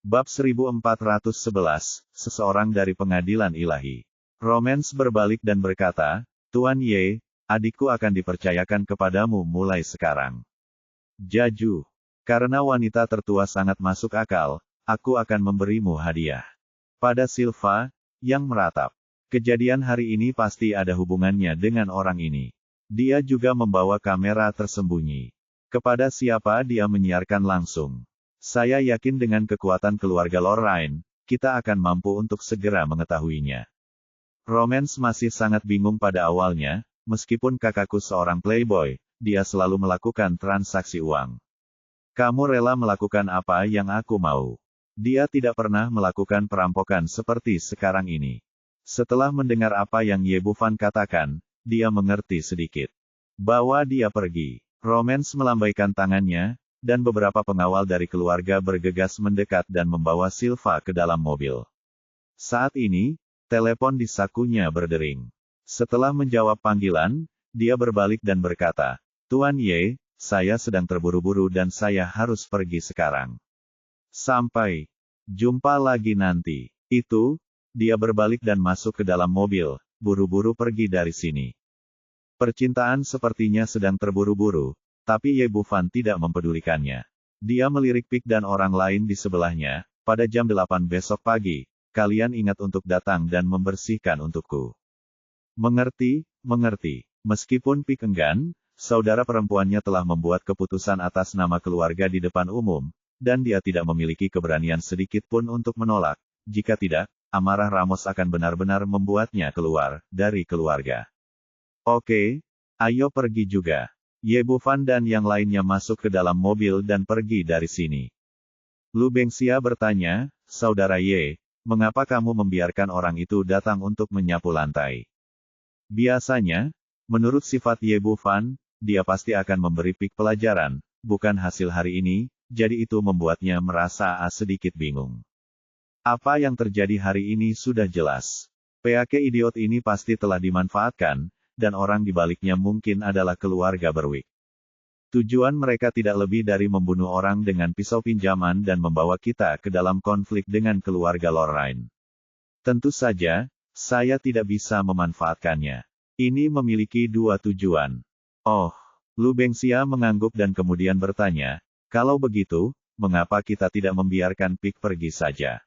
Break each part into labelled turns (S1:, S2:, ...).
S1: Bab 1411, Seseorang dari Pengadilan Ilahi. Romance berbalik dan berkata, Tuan Ye, adikku akan dipercayakan kepadamu mulai sekarang. Jaju. Karena wanita tertua sangat masuk akal, aku akan memberimu hadiah. Pada Silva, yang meratap. Kejadian hari ini pasti ada hubungannya dengan orang ini. Dia juga membawa kamera tersembunyi. Kepada siapa dia menyiarkan langsung? Saya yakin dengan kekuatan keluarga Lorraine, kita akan mampu untuk segera mengetahuinya. Romance masih sangat bingung pada awalnya, meskipun kakakku seorang playboy, dia selalu melakukan transaksi uang. Kamu rela melakukan apa yang aku mau. Dia tidak pernah melakukan perampokan seperti sekarang ini. Setelah mendengar apa yang Ye Bufan katakan, dia mengerti sedikit. Bawa dia pergi. Romance melambaikan tangannya, dan beberapa pengawal dari keluarga bergegas mendekat dan membawa Silva ke dalam mobil. Saat ini, telepon di sakunya berdering. Setelah menjawab panggilan, dia berbalik dan berkata, Tuan Ye, saya sedang terburu-buru dan saya harus pergi sekarang. Sampai jumpa lagi nanti. Itu, dia berbalik dan masuk ke dalam mobil, buru-buru pergi dari sini. Percintaan sepertinya sedang terburu-buru, tapi Ye Bufan tidak mempedulikannya. Dia melirik Pik dan orang lain di sebelahnya, pada jam 8 besok pagi, kalian ingat untuk datang dan membersihkan untukku. Mengerti, mengerti. Meskipun Pik enggan, saudara perempuannya telah membuat keputusan atas nama keluarga di depan umum, dan dia tidak memiliki keberanian sedikit pun untuk menolak. Jika tidak, amarah Ramos akan benar-benar membuatnya keluar dari keluarga. Oke, ayo pergi juga. Ye Bufan dan yang lainnya masuk ke dalam mobil dan pergi dari sini. Lu Bengxia bertanya, Saudara Ye, mengapa kamu membiarkan orang itu datang untuk menyapu lantai? Biasanya, menurut sifat Ye Bufan, dia pasti akan memberi Pik pelajaran, bukan hasil hari ini, jadi itu membuatnya merasa sedikit bingung. Apa yang terjadi hari ini sudah jelas. PAK idiot ini pasti telah dimanfaatkan, dan orang di baliknya mungkin adalah keluarga Berwick. Tujuan mereka tidak lebih dari membunuh orang dengan pisau pinjaman dan membawa kita ke dalam konflik dengan keluarga Lorraine. Tentu saja, saya tidak bisa memanfaatkannya. Ini memiliki dua tujuan. Oh, Lu Bengxia mengangguk dan kemudian bertanya, kalau begitu, mengapa kita tidak membiarkan Pik pergi saja?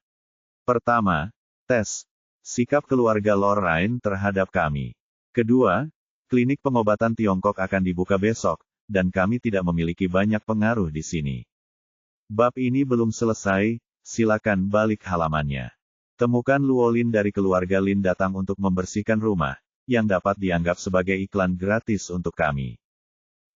S1: Pertama, tes sikap keluarga Lorraine terhadap kami. Kedua, klinik pengobatan Tiongkok akan dibuka besok, dan kami tidak memiliki banyak pengaruh di sini. Bab ini belum selesai, silakan balik halamannya. Temukan Luolin dari keluarga Lin datang untuk membersihkan rumah, yang dapat dianggap sebagai iklan gratis untuk kami.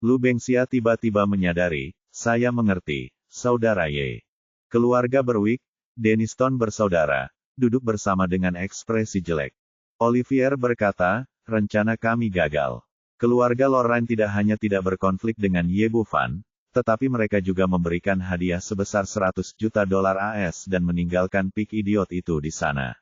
S1: Lu Bengxia tiba-tiba menyadari, saya mengerti, Saudara Ye. Keluarga Berwick, Denniston bersaudara, duduk bersama dengan ekspresi jelek. Olivier berkata, rencana kami gagal. Keluarga Lorraine tidak hanya tidak berkonflik dengan Ye Bufan, tetapi mereka juga memberikan hadiah sebesar 100 juta dolar AS dan meninggalkan Pik idiot itu di sana.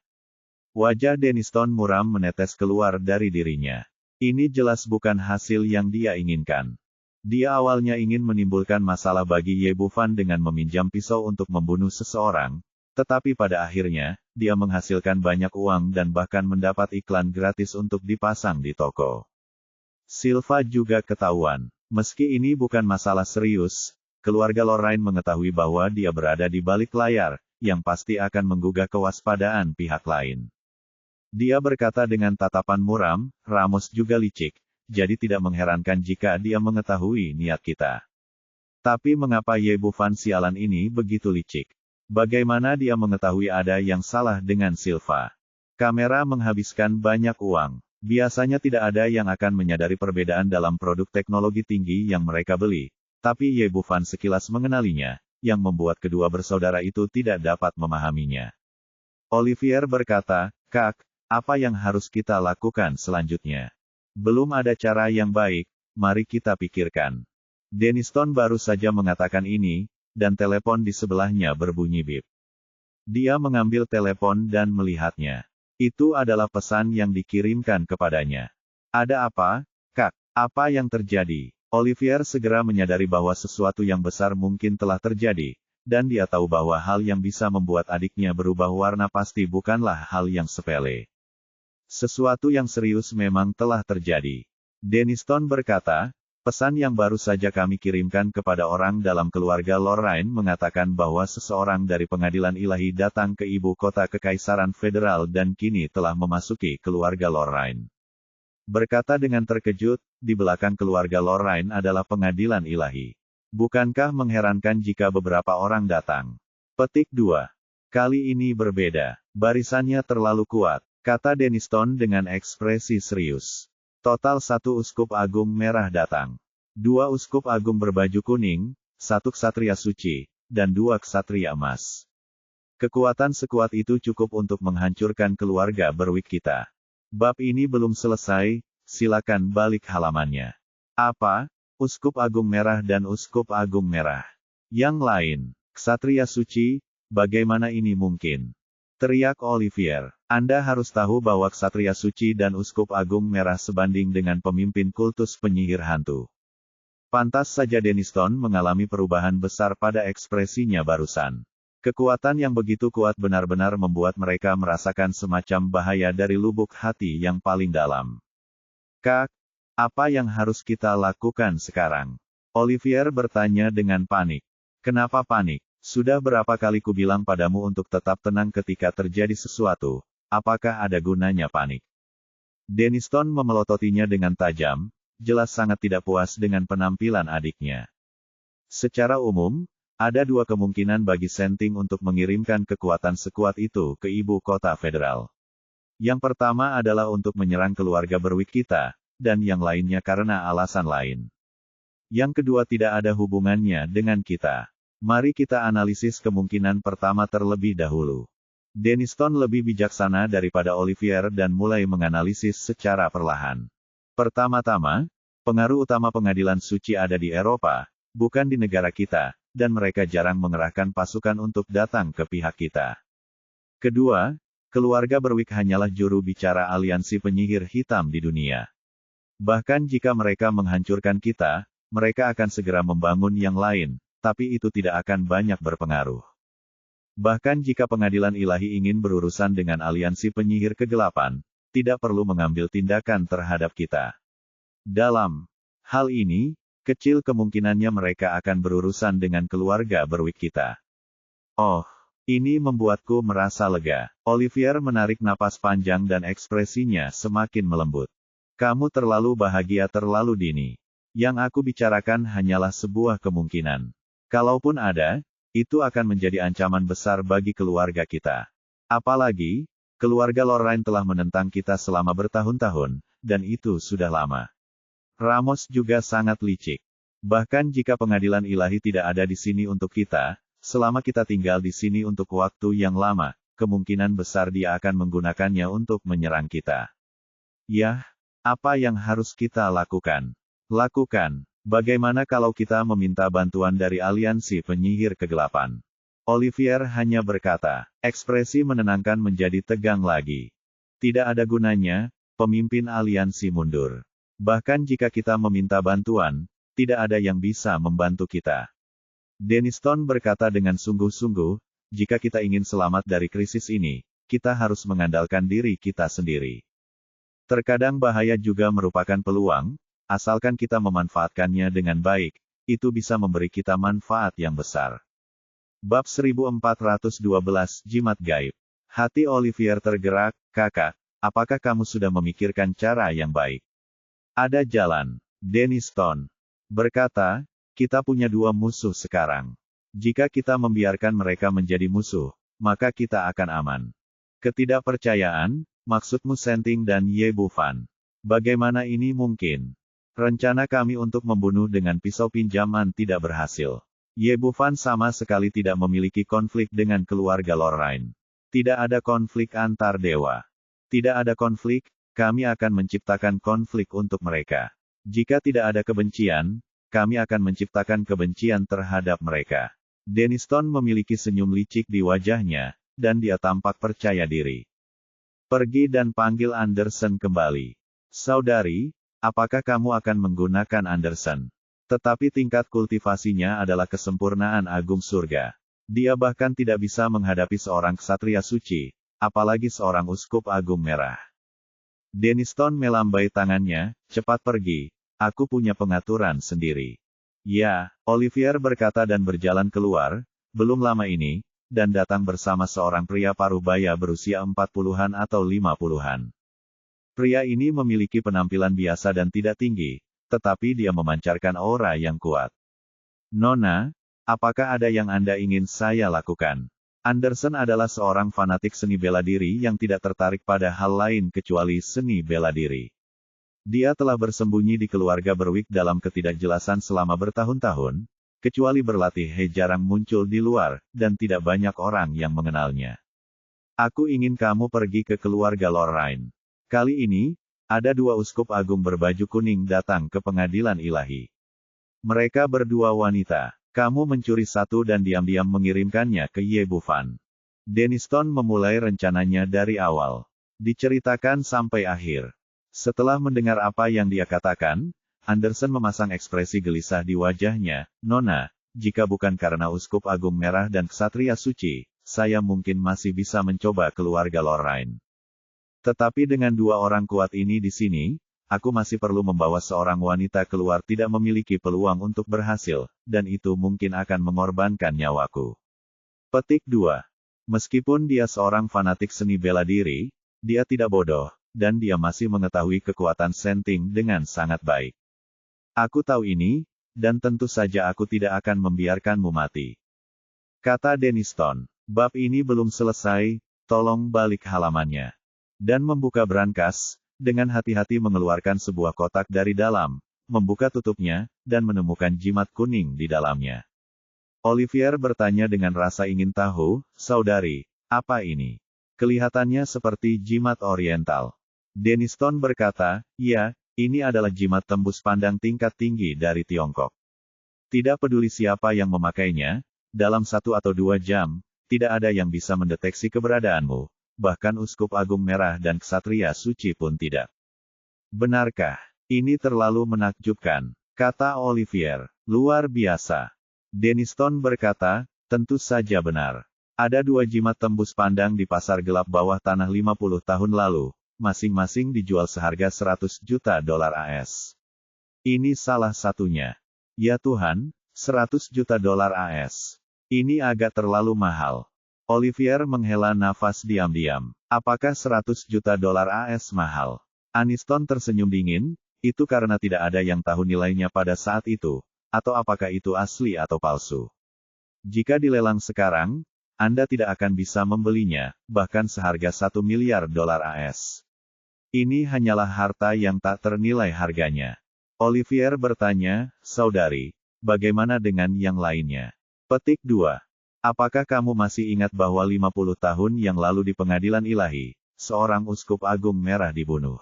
S1: Wajah Denniston muram menetes keluar dari dirinya. Ini jelas bukan hasil yang dia inginkan. Dia awalnya ingin menimbulkan masalah bagi Ye Bufan dengan meminjam pisau untuk membunuh seseorang, tetapi pada akhirnya, dia menghasilkan banyak uang dan bahkan mendapat iklan gratis untuk dipasang di toko. Silva juga ketahuan. Meski ini bukan masalah serius, keluarga Lorraine mengetahui bahwa dia berada di balik layar, yang pasti akan menggugah kewaspadaan pihak lain. Dia berkata dengan tatapan muram, Ramos juga licik, jadi tidak mengherankan jika dia mengetahui niat kita. Tapi mengapa Ye Bufan sialan ini begitu licik? Bagaimana dia mengetahui ada yang salah dengan Silva? Kamera menghabiskan banyak uang. Biasanya tidak ada yang akan menyadari perbedaan dalam produk teknologi tinggi yang mereka beli. Tapi Ye Bufan sekilas mengenalinya, yang membuat kedua bersaudara itu tidak dapat memahaminya. Olivier berkata, Kak, apa yang harus kita lakukan selanjutnya? Belum ada cara yang baik, mari kita pikirkan. Denniston baru saja mengatakan ini, dan telepon di sebelahnya berbunyi bip. Dia mengambil telepon dan melihatnya. Itu adalah pesan yang dikirimkan kepadanya. Ada apa, Kak? Apa yang terjadi? Olivier segera menyadari bahwa sesuatu yang besar mungkin telah terjadi, dan dia tahu bahwa hal yang bisa membuat adiknya berubah warna pasti bukanlah hal yang sepele. Sesuatu yang serius memang telah terjadi. Denniston berkata, pesan yang baru saja kami kirimkan kepada orang dalam keluarga Lorraine mengatakan bahwa seseorang dari pengadilan ilahi datang ke ibu kota Kekaisaran Federal dan kini telah memasuki keluarga Lorraine. Berkata dengan terkejut, di belakang keluarga Lorraine adalah pengadilan ilahi. Bukankah mengherankan jika beberapa orang datang? Petik 2. Kali ini berbeda. Barisannya terlalu kuat, kata Denniston dengan ekspresi serius. Total 1 uskup agung merah datang. 2 uskup agung berbaju kuning, 1 ksatria suci, dan 2 ksatria emas. Kekuatan sekuat itu cukup untuk menghancurkan keluarga Berwick kita. Bab ini belum selesai, silakan balik halamannya. Apa? Uskup agung merah dan uskup agung merah. Yang lain, ksatria suci, bagaimana ini mungkin? Teriak Olivier. Anda harus tahu bahwa ksatria suci dan uskup agung merah sebanding dengan pemimpin kultus penyihir hantu. Pantas saja Denniston mengalami perubahan besar pada ekspresinya barusan. Kekuatan yang begitu kuat benar-benar membuat mereka merasakan semacam bahaya dari lubuk hati yang paling dalam. Kak, apa yang harus kita lakukan sekarang? Olivier bertanya dengan panik. Kenapa panik? Sudah berapa kali ku bilang padamu untuk tetap tenang ketika terjadi sesuatu, apakah ada gunanya panik? Denniston memelototinya dengan tajam, jelas sangat tidak puas dengan penampilan adiknya. Secara umum, ada 2 kemungkinan bagi Senting untuk mengirimkan kekuatan sekuat itu ke ibu kota federal. Yang pertama adalah untuk menyerang keluarga Berwick kita, dan yang lainnya karena alasan lain. Yang kedua tidak ada hubungannya dengan kita. Mari kita analisis kemungkinan pertama terlebih dahulu. Denniston lebih bijaksana daripada Olivier dan mulai menganalisis secara perlahan. Pertama-tama, pengaruh utama pengadilan suci ada di Eropa, bukan di negara kita, dan mereka jarang mengerahkan pasukan untuk datang ke pihak kita. Kedua, keluarga Berwick hanyalah juru bicara aliansi penyihir hitam di dunia. Bahkan jika mereka menghancurkan kita, mereka akan segera membangun yang lain. Tapi itu tidak akan banyak berpengaruh. Bahkan jika pengadilan ilahi ingin berurusan dengan aliansi penyihir kegelapan, tidak perlu mengambil tindakan terhadap kita. Dalam hal ini, kecil kemungkinannya mereka akan berurusan dengan keluarga Berwick kita. Oh, ini membuatku merasa lega. Olivier menarik napas panjang dan ekspresinya semakin melembut. Kamu terlalu bahagia terlalu dini. Yang aku bicarakan hanyalah sebuah kemungkinan. Kalaupun ada, itu akan menjadi ancaman besar bagi keluarga kita. Apalagi, keluarga Lorraine telah menentang kita selama bertahun-tahun, dan itu sudah lama. Ramos juga sangat licik. Bahkan jika pengadilan ilahi tidak ada di sini untuk kita, selama kita tinggal di sini untuk waktu yang lama, kemungkinan besar dia akan menggunakannya untuk menyerang kita. Yah, apa yang harus kita lakukan? Lakukan. Bagaimana kalau kita meminta bantuan dari aliansi penyihir kegelapan? Olivier hanya berkata, ekspresi menenangkan menjadi tegang lagi. Tidak ada gunanya, pemimpin aliansi mundur. Bahkan jika kita meminta bantuan, tidak ada yang bisa membantu kita. Denniston berkata dengan sungguh-sungguh, jika kita ingin selamat dari krisis ini, kita harus mengandalkan diri kita sendiri. Terkadang bahaya juga merupakan peluang, asalkan kita memanfaatkannya dengan baik, itu bisa memberi kita manfaat yang besar. Bab 1412 Jimat Gaib. Hati Olivier tergerak, kakak, apakah kamu sudah memikirkan cara yang baik? Ada jalan. Denniston berkata, kita punya 2 musuh sekarang. Jika kita membiarkan mereka menjadi musuh, maka kita akan aman. Ketidakpercayaan, maksudmu Senting dan Ye Bufan. Bagaimana ini mungkin? Rencana kami untuk membunuh dengan pisau pinjaman tidak berhasil. Ye Bufan sama sekali tidak memiliki konflik dengan keluarga Lorraine. Tidak ada konflik antar dewa. Tidak ada konflik, kami akan menciptakan konflik untuk mereka. Jika tidak ada kebencian, kami akan menciptakan kebencian terhadap mereka. Denniston memiliki senyum licik di wajahnya, dan dia tampak percaya diri. Pergi dan panggil Anderson kembali. Saudari, apakah kamu akan menggunakan Anderson? Tetapi tingkat kultivasinya adalah kesempurnaan agung surga. Dia bahkan tidak bisa menghadapi seorang ksatria suci, apalagi seorang uskup agung merah. Denniston melambai tangannya, cepat pergi, aku punya pengaturan sendiri. Ya, Olivier berkata dan berjalan keluar, belum lama ini, dan datang bersama seorang pria parubaya berusia 40-an atau 50-an. Pria ini memiliki penampilan biasa dan tidak tinggi, tetapi dia memancarkan aura yang kuat. Nona, apakah ada yang Anda ingin saya lakukan? Anderson adalah seorang fanatik seni bela diri yang tidak tertarik pada hal lain kecuali seni bela diri. Dia telah bersembunyi di keluarga Berwick dalam ketidakjelasan selama bertahun-tahun, kecuali berlatih jarang muncul di luar, dan tidak banyak orang yang mengenalnya. Aku ingin kamu pergi ke keluarga Lorraine. Kali ini, ada dua uskup agung berbaju kuning datang ke pengadilan ilahi. Mereka berdua wanita. Kamu mencuri satu dan diam-diam mengirimkannya ke Yebufan. Denniston memulai rencananya dari awal. Diceritakan sampai akhir. Setelah mendengar apa yang dia katakan, Anderson memasang ekspresi gelisah di wajahnya. Nona, jika bukan karena uskup agung merah dan ksatria suci, saya mungkin masih bisa mencoba keluarga Lorraine. Tetapi dengan dua orang kuat ini di sini, aku masih perlu membawa seorang wanita keluar tidak memiliki peluang untuk berhasil, dan itu mungkin akan mengorbankan nyawaku. Petik 2. Meskipun dia seorang fanatik seni bela diri, dia tidak bodoh, dan dia masih mengetahui kekuatan Senting dengan sangat baik. Aku tahu ini, dan tentu saja aku tidak akan membiarkanmu mati. Kata Denniston, bab ini belum selesai, tolong balik halamannya. Dan membuka brankas, dengan hati-hati mengeluarkan sebuah kotak dari dalam, membuka tutupnya, dan menemukan jimat kuning di dalamnya. Olivier bertanya dengan rasa ingin tahu, saudari, apa ini? Kelihatannya seperti jimat oriental. Denniston berkata, ya, ini adalah jimat tembus pandang tingkat tinggi dari Tiongkok. Tidak peduli siapa yang memakainya, dalam 1 atau 2 jam, tidak ada yang bisa mendeteksi keberadaanmu. Bahkan uskup agung merah dan ksatria suci pun tidak. Benarkah? Ini terlalu menakjubkan, kata Olivier. Luar biasa. Denniston berkata, tentu saja benar. Ada 2 jimat tembus pandang di pasar gelap bawah tanah 50 tahun lalu, masing-masing dijual seharga $100 juta AS. Ini salah satunya. Ya Tuhan, $100 juta AS. Ini agak terlalu mahal. Olivier menghela nafas diam-diam. Apakah $100 juta AS mahal? Aniston tersenyum dingin, itu karena tidak ada yang tahu nilainya pada saat itu, atau apakah itu asli atau palsu. Jika dilelang sekarang, Anda tidak akan bisa membelinya, bahkan seharga $1 miliar AS. Ini hanyalah harta yang tak ternilai harganya. Olivier bertanya, saudari, bagaimana dengan yang lainnya? Petik 2. Apakah kamu masih ingat bahwa 50 tahun yang lalu di pengadilan ilahi, seorang uskup agung merah dibunuh?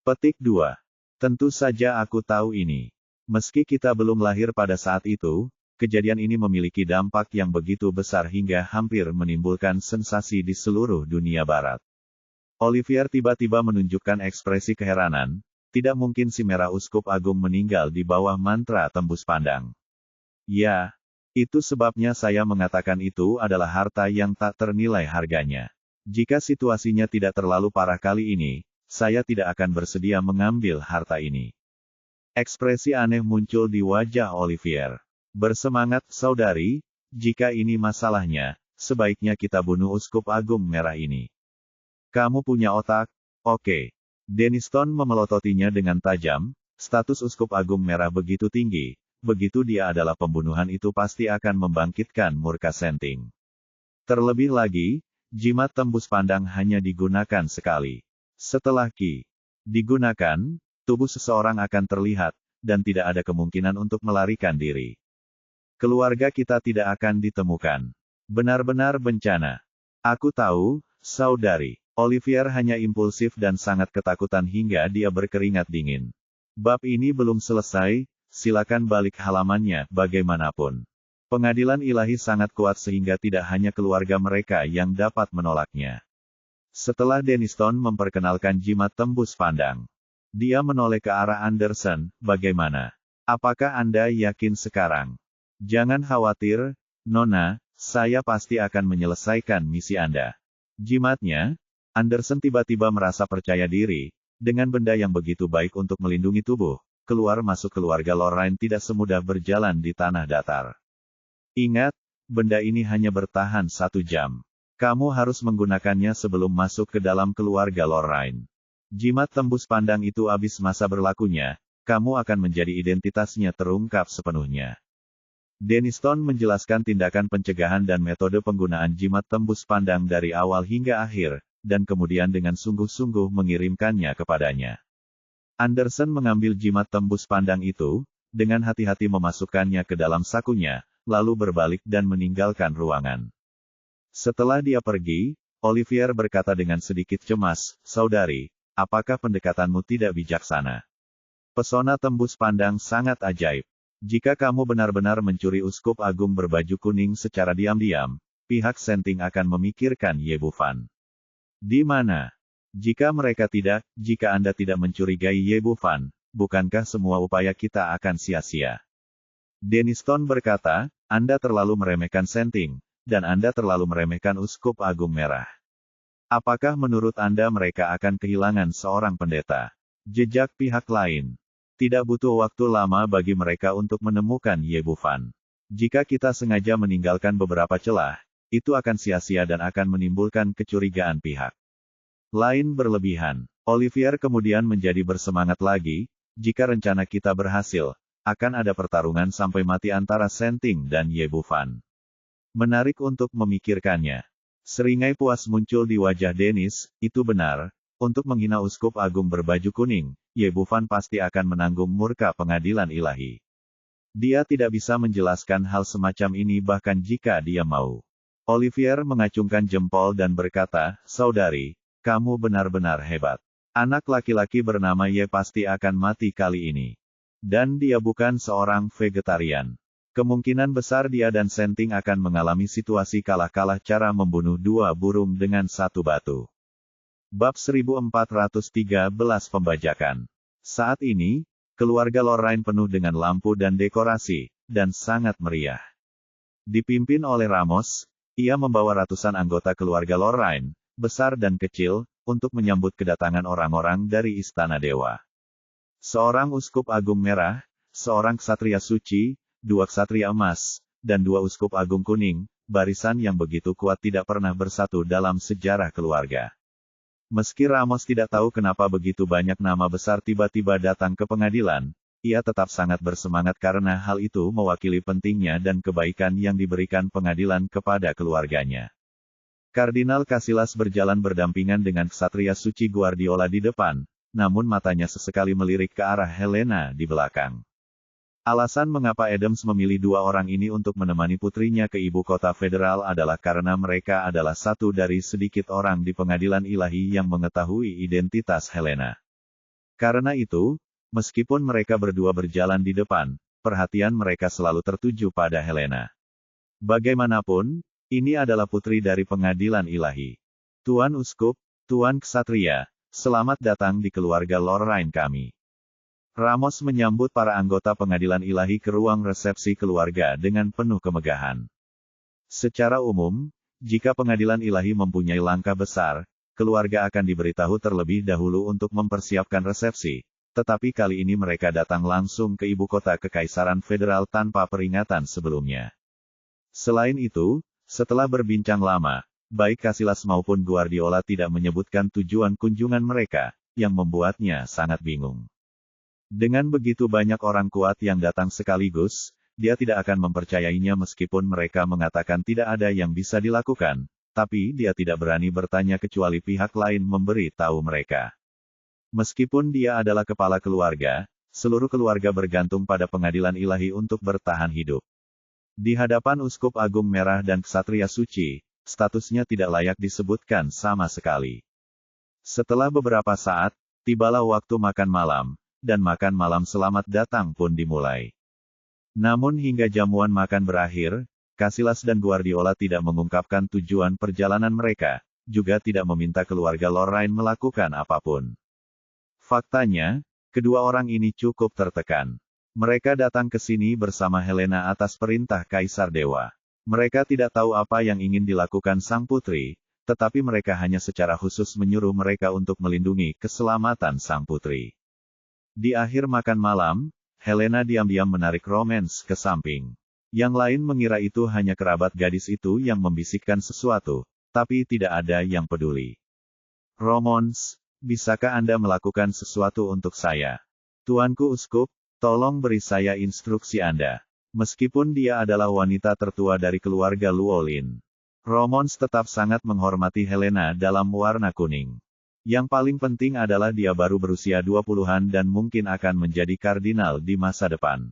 S1: Petik 2. Tentu saja aku tahu ini. Meski kita belum lahir pada saat itu, kejadian ini memiliki dampak yang begitu besar hingga hampir menimbulkan sensasi di seluruh dunia barat. Olivier tiba-tiba menunjukkan ekspresi keheranan, tidak mungkin si merah uskup agung meninggal di bawah mantra tembus pandang. Ya. Itu sebabnya saya mengatakan itu adalah harta yang tak ternilai harganya. Jika situasinya tidak terlalu parah kali ini, saya tidak akan bersedia mengambil harta ini. Ekspresi aneh muncul di wajah Olivier. Bersemangat, saudari, jika ini masalahnya, sebaiknya kita bunuh uskup agung merah ini. Kamu punya otak? Oke. Denniston memelototinya dengan tajam, status uskup agung merah begitu tinggi. Begitu dia adalah pembunuhan itu pasti akan membangkitkan murka Senting. Terlebih lagi, jimat tembus pandang hanya digunakan sekali. Setelah Ki digunakan, tubuh seseorang akan terlihat, dan tidak ada kemungkinan untuk melarikan diri. Keluarga kita tidak akan ditemukan. Benar-benar bencana. Aku tahu, saudari. Olivier hanya impulsif dan sangat ketakutan hingga dia berkeringat dingin. Bab ini belum selesai. Silakan balik halamannya, bagaimanapun. Pengadilan ilahi sangat kuat sehingga tidak hanya keluarga mereka yang dapat menolaknya. Setelah Denniston memperkenalkan jimat tembus pandang, dia menoleh ke arah Anderson, bagaimana? Apakah Anda yakin sekarang? Jangan khawatir, Nona, Saya pasti akan menyelesaikan misi Anda. Jimatnya, Anderson tiba-tiba merasa percaya diri, dengan benda yang begitu baik untuk melindungi tubuh, keluar masuk keluarga Lorraine tidak semudah berjalan di tanah datar. Ingat, benda ini hanya bertahan 1 jam. Kamu harus menggunakannya sebelum masuk ke dalam keluarga Lorraine. Jimat tembus pandang itu habis masa berlakunya, kamu akan menjadi identitasnya terungkap sepenuhnya. Denniston menjelaskan tindakan pencegahan dan metode penggunaan jimat tembus pandang dari awal hingga akhir, dan kemudian dengan sungguh-sungguh mengirimkannya kepadanya. Anderson mengambil jimat tembus pandang itu, dengan hati-hati memasukkannya ke dalam sakunya, lalu berbalik dan meninggalkan ruangan. Setelah dia pergi, Olivier berkata dengan sedikit cemas, "Saudari, apakah pendekatanmu tidak bijaksana? Pesona tembus pandang sangat ajaib. Jika kamu benar-benar mencuri uskup agung berbaju kuning secara diam-diam, pihak Senting akan memikirkan Ye Bufan. Di mana? Jika mereka tidak, jika Anda tidak mencurigai Ye Bufan, bukankah semua upaya kita akan sia-sia?" Denniston berkata, "Anda terlalu meremehkan Senting, dan Anda terlalu meremehkan Uskup Agung Merah. Apakah menurut Anda mereka akan kehilangan seorang pendeta? Jejak pihak lain. Tidak butuh waktu lama bagi mereka untuk menemukan Ye Bufan. Jika kita sengaja meninggalkan beberapa celah, itu akan sia-sia dan akan menimbulkan kecurigaan pihak lain berlebihan." Olivier kemudian menjadi bersemangat lagi, "Jika rencana kita berhasil, akan ada pertarungan sampai mati antara Senting dan Ye Bufan." Menarik untuk memikirkannya. Seringai puas muncul di wajah Dennis, "Itu benar, untuk menghina uskup agung berbaju kuning, Ye Bufan pasti akan menanggung murka pengadilan ilahi. Dia tidak bisa menjelaskan hal semacam ini bahkan jika dia mau." Olivier mengacungkan jempol dan berkata, "Saudari, kamu benar-benar hebat. Anak laki-laki bernama Ye pasti akan mati kali ini. Dan dia bukan seorang vegetarian. Kemungkinan besar dia dan Senting akan mengalami situasi kalah-kalah cara membunuh 2 burung dengan 1 batu." Bab 1413 Pembajakan. Saat ini, keluarga Lorraine penuh dengan lampu dan dekorasi, dan sangat meriah. Dipimpin oleh Ramos, ia membawa ratusan anggota keluarga Lorraine, besar dan kecil, untuk menyambut kedatangan orang-orang dari Istana Dewa. Seorang uskup agung merah, seorang ksatria suci, 2 ksatria emas, dan 2 uskup agung kuning, barisan yang begitu kuat tidak pernah bersatu dalam sejarah keluarga. Meski Ramos tidak tahu kenapa begitu banyak nama besar tiba-tiba datang ke pengadilan, ia tetap sangat bersemangat karena hal itu mewakili pentingnya dan kebaikan yang diberikan pengadilan kepada keluarganya. Kardinal Casillas berjalan berdampingan dengan ksatria suci Guardiola di depan, namun matanya sesekali melirik ke arah Helena di belakang. Alasan mengapa Adams memilih 2 orang ini untuk menemani putrinya ke ibu kota federal adalah karena mereka adalah satu dari sedikit orang di pengadilan ilahi yang mengetahui identitas Helena. Karena itu, meskipun mereka berdua berjalan di depan, perhatian mereka selalu tertuju pada Helena. Bagaimanapun, ini adalah putri dari pengadilan ilahi. "Tuan Uskup, Tuan Ksatria, selamat datang di keluarga Lorraine kami." Ramos menyambut para anggota pengadilan ilahi ke ruang resepsi keluarga dengan penuh kemegahan. Secara umum, jika pengadilan ilahi mempunyai langkah besar, keluarga akan diberitahu terlebih dahulu untuk mempersiapkan resepsi, tetapi kali ini mereka datang langsung ke ibu kota Kekaisaran Federal tanpa peringatan sebelumnya. Selain itu, setelah berbincang lama, baik Casillas maupun Guardiola tidak menyebutkan tujuan kunjungan mereka, yang membuatnya sangat bingung. Dengan begitu banyak orang kuat yang datang sekaligus, dia tidak akan mempercayainya meskipun mereka mengatakan tidak ada yang bisa dilakukan, tapi dia tidak berani bertanya kecuali pihak lain memberi tahu mereka. Meskipun dia adalah kepala keluarga, seluruh keluarga bergantung pada pengadilan ilahi untuk bertahan hidup. Di hadapan Uskup Agung Merah dan Ksatria Suci, statusnya tidak layak disebutkan sama sekali. Setelah beberapa saat, tibalah waktu makan malam, dan makan malam selamat datang pun dimulai. Namun hingga jamuan makan berakhir, Casillas dan Guardiola tidak mengungkapkan tujuan perjalanan mereka, juga tidak meminta keluarga Lorraine melakukan apapun. Faktanya, kedua orang ini cukup tertekan. Mereka datang ke sini bersama Helena atas perintah Kaisar Dewa. Mereka tidak tahu apa yang ingin dilakukan sang putri, tetapi mereka hanya secara khusus menyuruh mereka untuk melindungi keselamatan sang putri. Di akhir makan malam, Helena diam-diam menarik Romance ke samping. Yang lain mengira itu hanya kerabat gadis itu yang membisikkan sesuatu, tapi tidak ada yang peduli. "Romance, bisakah Anda melakukan sesuatu untuk saya? Tuanku Uskup, tolong beri saya instruksi Anda." Meskipun dia adalah wanita tertua dari keluarga Luolin, Romance tetap sangat menghormati Helena dalam warna kuning. Yang paling penting adalah dia baru berusia 20-an dan mungkin akan menjadi kardinal di masa depan.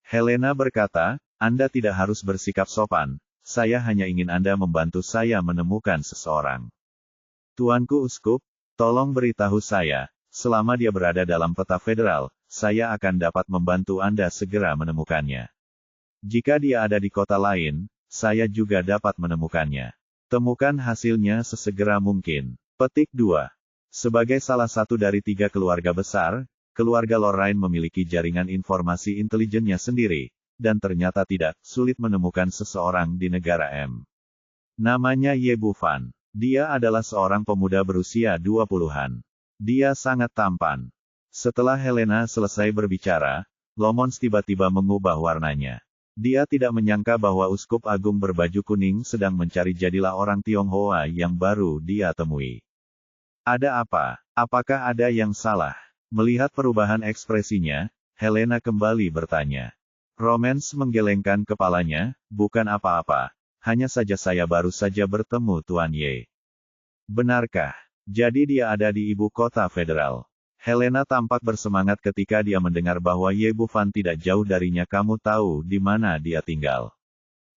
S1: Helena berkata, "Anda tidak harus bersikap sopan, saya hanya ingin Anda membantu saya menemukan seseorang. Tuanku Uskup, tolong beritahu saya, selama dia berada dalam peta federal, saya akan dapat membantu Anda segera menemukannya. Jika dia ada di kota lain, saya juga dapat menemukannya. Temukan hasilnya sesegera mungkin." Petik 2. Sebagai salah satu dari 3 keluarga besar, keluarga Lorraine memiliki jaringan informasi intelijennya sendiri, dan ternyata tidak sulit menemukan seseorang di negara M. Namanya Ye Bufan. Dia adalah seorang pemuda berusia 20-an. Dia sangat tampan. Setelah Helena selesai berbicara, Lomons tiba-tiba mengubah warnanya. Dia tidak menyangka bahwa Uskup Agung berbaju kuning sedang mencari jadilah orang Tionghoa yang baru dia temui. "Ada apa? Apakah ada yang salah?" Melihat perubahan ekspresinya, Helena kembali bertanya. Romance menggelengkan kepalanya, "Bukan apa-apa. Hanya saja saya baru saja bertemu Tuan Ye." "Benarkah? Jadi dia ada di ibu kota federal?" Helena tampak bersemangat ketika dia mendengar bahwa Ye Bufan tidak jauh darinya. "Kamu tahu di mana dia tinggal?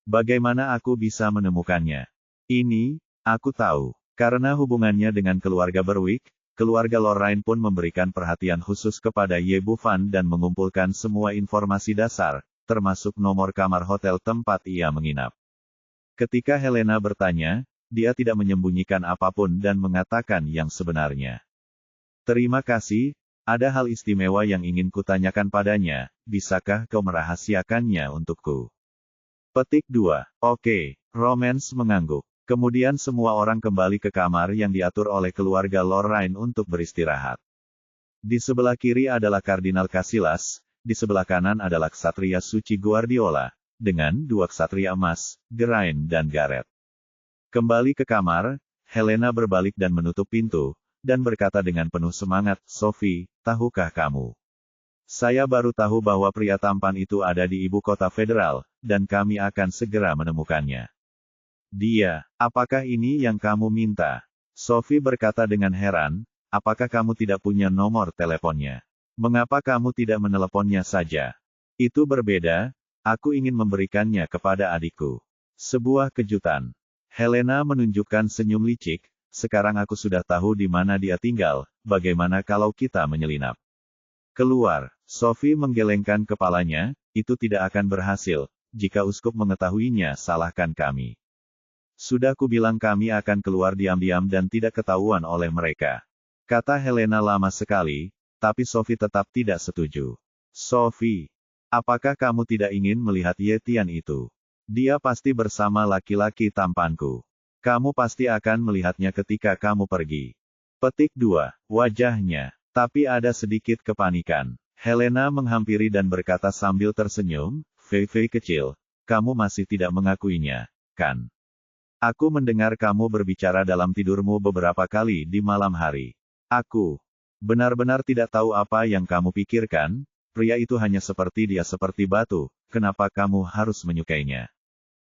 S1: Bagaimana aku bisa menemukannya?" "Ini, aku tahu. Karena hubungannya dengan keluarga Berwick, keluarga Lorraine pun memberikan perhatian khusus kepada Ye Bufan dan mengumpulkan semua informasi dasar, termasuk nomor kamar hotel tempat ia menginap." Ketika Helena bertanya, dia tidak menyembunyikan apapun dan mengatakan yang sebenarnya. "Terima kasih, ada hal istimewa yang ingin kutanyakan padanya, bisakah kau merahasiakannya untukku?" Petik 2. "Oke." Romance mengangguk. Kemudian semua orang kembali ke kamar yang diatur oleh keluarga Lorraine untuk beristirahat. Di sebelah kiri adalah Kardinal Casillas, di sebelah kanan adalah Ksatria Suci Guardiola, dengan 2 ksatria emas, Geraint dan Gareth. Kembali ke kamar, Helena berbalik dan menutup pintu, dan berkata dengan penuh semangat, "Sophie, tahukah kamu? Saya baru tahu bahwa pria tampan itu ada di ibu kota federal, dan kami akan segera menemukannya." "Dia, apakah ini yang kamu minta?" Sophie berkata dengan heran, "Apakah kamu tidak punya nomor teleponnya? Mengapa kamu tidak meneleponnya saja?" "Itu berbeda, aku ingin memberikannya kepada adikku." Sebuah kejutan. Helena menunjukkan senyum licik, "Sekarang aku sudah tahu di mana dia tinggal, bagaimana kalau kita menyelinap keluar?" Sophie menggelengkan kepalanya, "Itu tidak akan berhasil, jika Uskup mengetahuinya salahkan kami. Sudah kubilang kami akan keluar diam-diam dan tidak ketahuan oleh mereka." Kata Helena lama sekali, tapi Sophie tetap tidak setuju. "Sophie, apakah kamu tidak ingin melihat Ye Tian itu? Dia pasti bersama laki-laki tampanku. Kamu pasti akan melihatnya ketika kamu pergi." Petik 2. Wajahnya. Tapi ada sedikit kepanikan. Helena menghampiri dan berkata sambil tersenyum, "Fei kecil, kamu masih tidak mengakuinya, kan? Aku mendengar kamu berbicara dalam tidurmu beberapa kali di malam hari. Aku benar-benar tidak tahu apa yang kamu pikirkan. Pria itu hanya seperti dia, seperti batu, kenapa kamu harus menyukainya?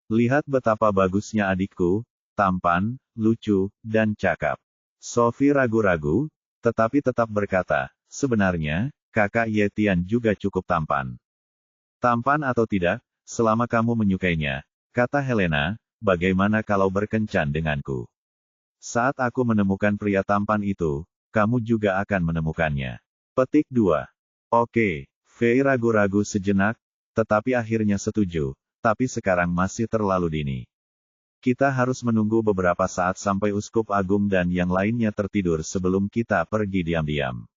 S1: Lihat betapa bagusnya adikku, tampan, lucu, dan cakap." Sophie ragu-ragu, tetapi tetap berkata, "Sebenarnya, kakak Ye Tian juga cukup tampan." "Tampan atau tidak, selama kamu menyukainya," kata Helena, "bagaimana kalau berkencan denganku? Saat aku menemukan pria tampan itu, kamu juga akan menemukannya." Petik 2. "Oke." Fei ragu-ragu sejenak, tetapi akhirnya setuju, "Tapi sekarang masih terlalu dini. Kita harus menunggu beberapa saat sampai Uskup Agung dan yang lainnya tertidur sebelum kita pergi diam-diam."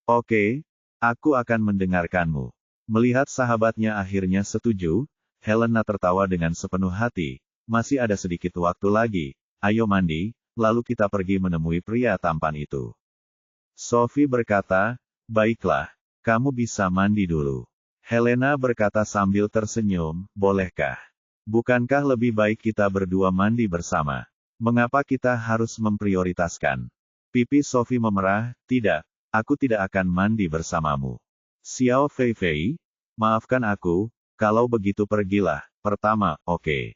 S1: "Oke, aku akan mendengarkanmu." Melihat sahabatnya akhirnya setuju, Helena tertawa dengan sepenuh hati. Masih ada sedikit waktu lagi, ayo mandi, lalu kita pergi menemui pria tampan itu. Sophie berkata, baiklah, kamu bisa mandi dulu. Helena berkata sambil tersenyum, bolehkah? Bukankah lebih baik kita berdua mandi bersama? Mengapa kita harus memprioritaskan? Pipi Sophie memerah, tidak, aku tidak akan mandi bersamamu. Xiao Feifei, maafkan aku, kalau begitu pergilah, pertama, oke.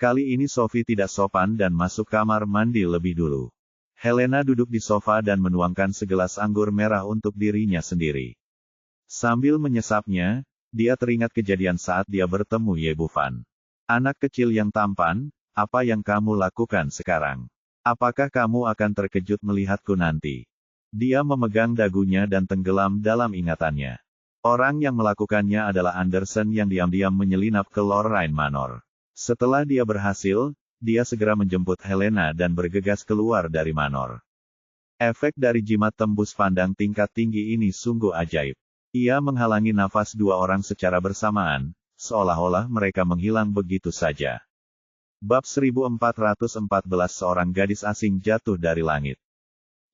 S1: Kali ini Sophie tidak sopan dan masuk kamar mandi lebih dulu. Helena duduk di sofa dan menuangkan segelas anggur merah untuk dirinya sendiri. Sambil menyesapnya, dia teringat kejadian saat dia bertemu Ye Bufan. Anak kecil yang tampan, apa yang kamu lakukan sekarang? Apakah kamu akan terkejut melihatku nanti? Dia memegang dagunya dan tenggelam dalam ingatannya. Orang yang melakukannya adalah Anderson yang diam-diam menyelinap ke Lorraine Manor. Setelah dia berhasil, dia segera menjemput Helena dan bergegas keluar dari Manor. Efek dari jimat tembus pandang tingkat tinggi ini sungguh ajaib. Ia menghalangi nafas dua orang secara bersamaan, seolah-olah mereka menghilang begitu saja. Bab 1414 Seorang gadis asing jatuh dari langit.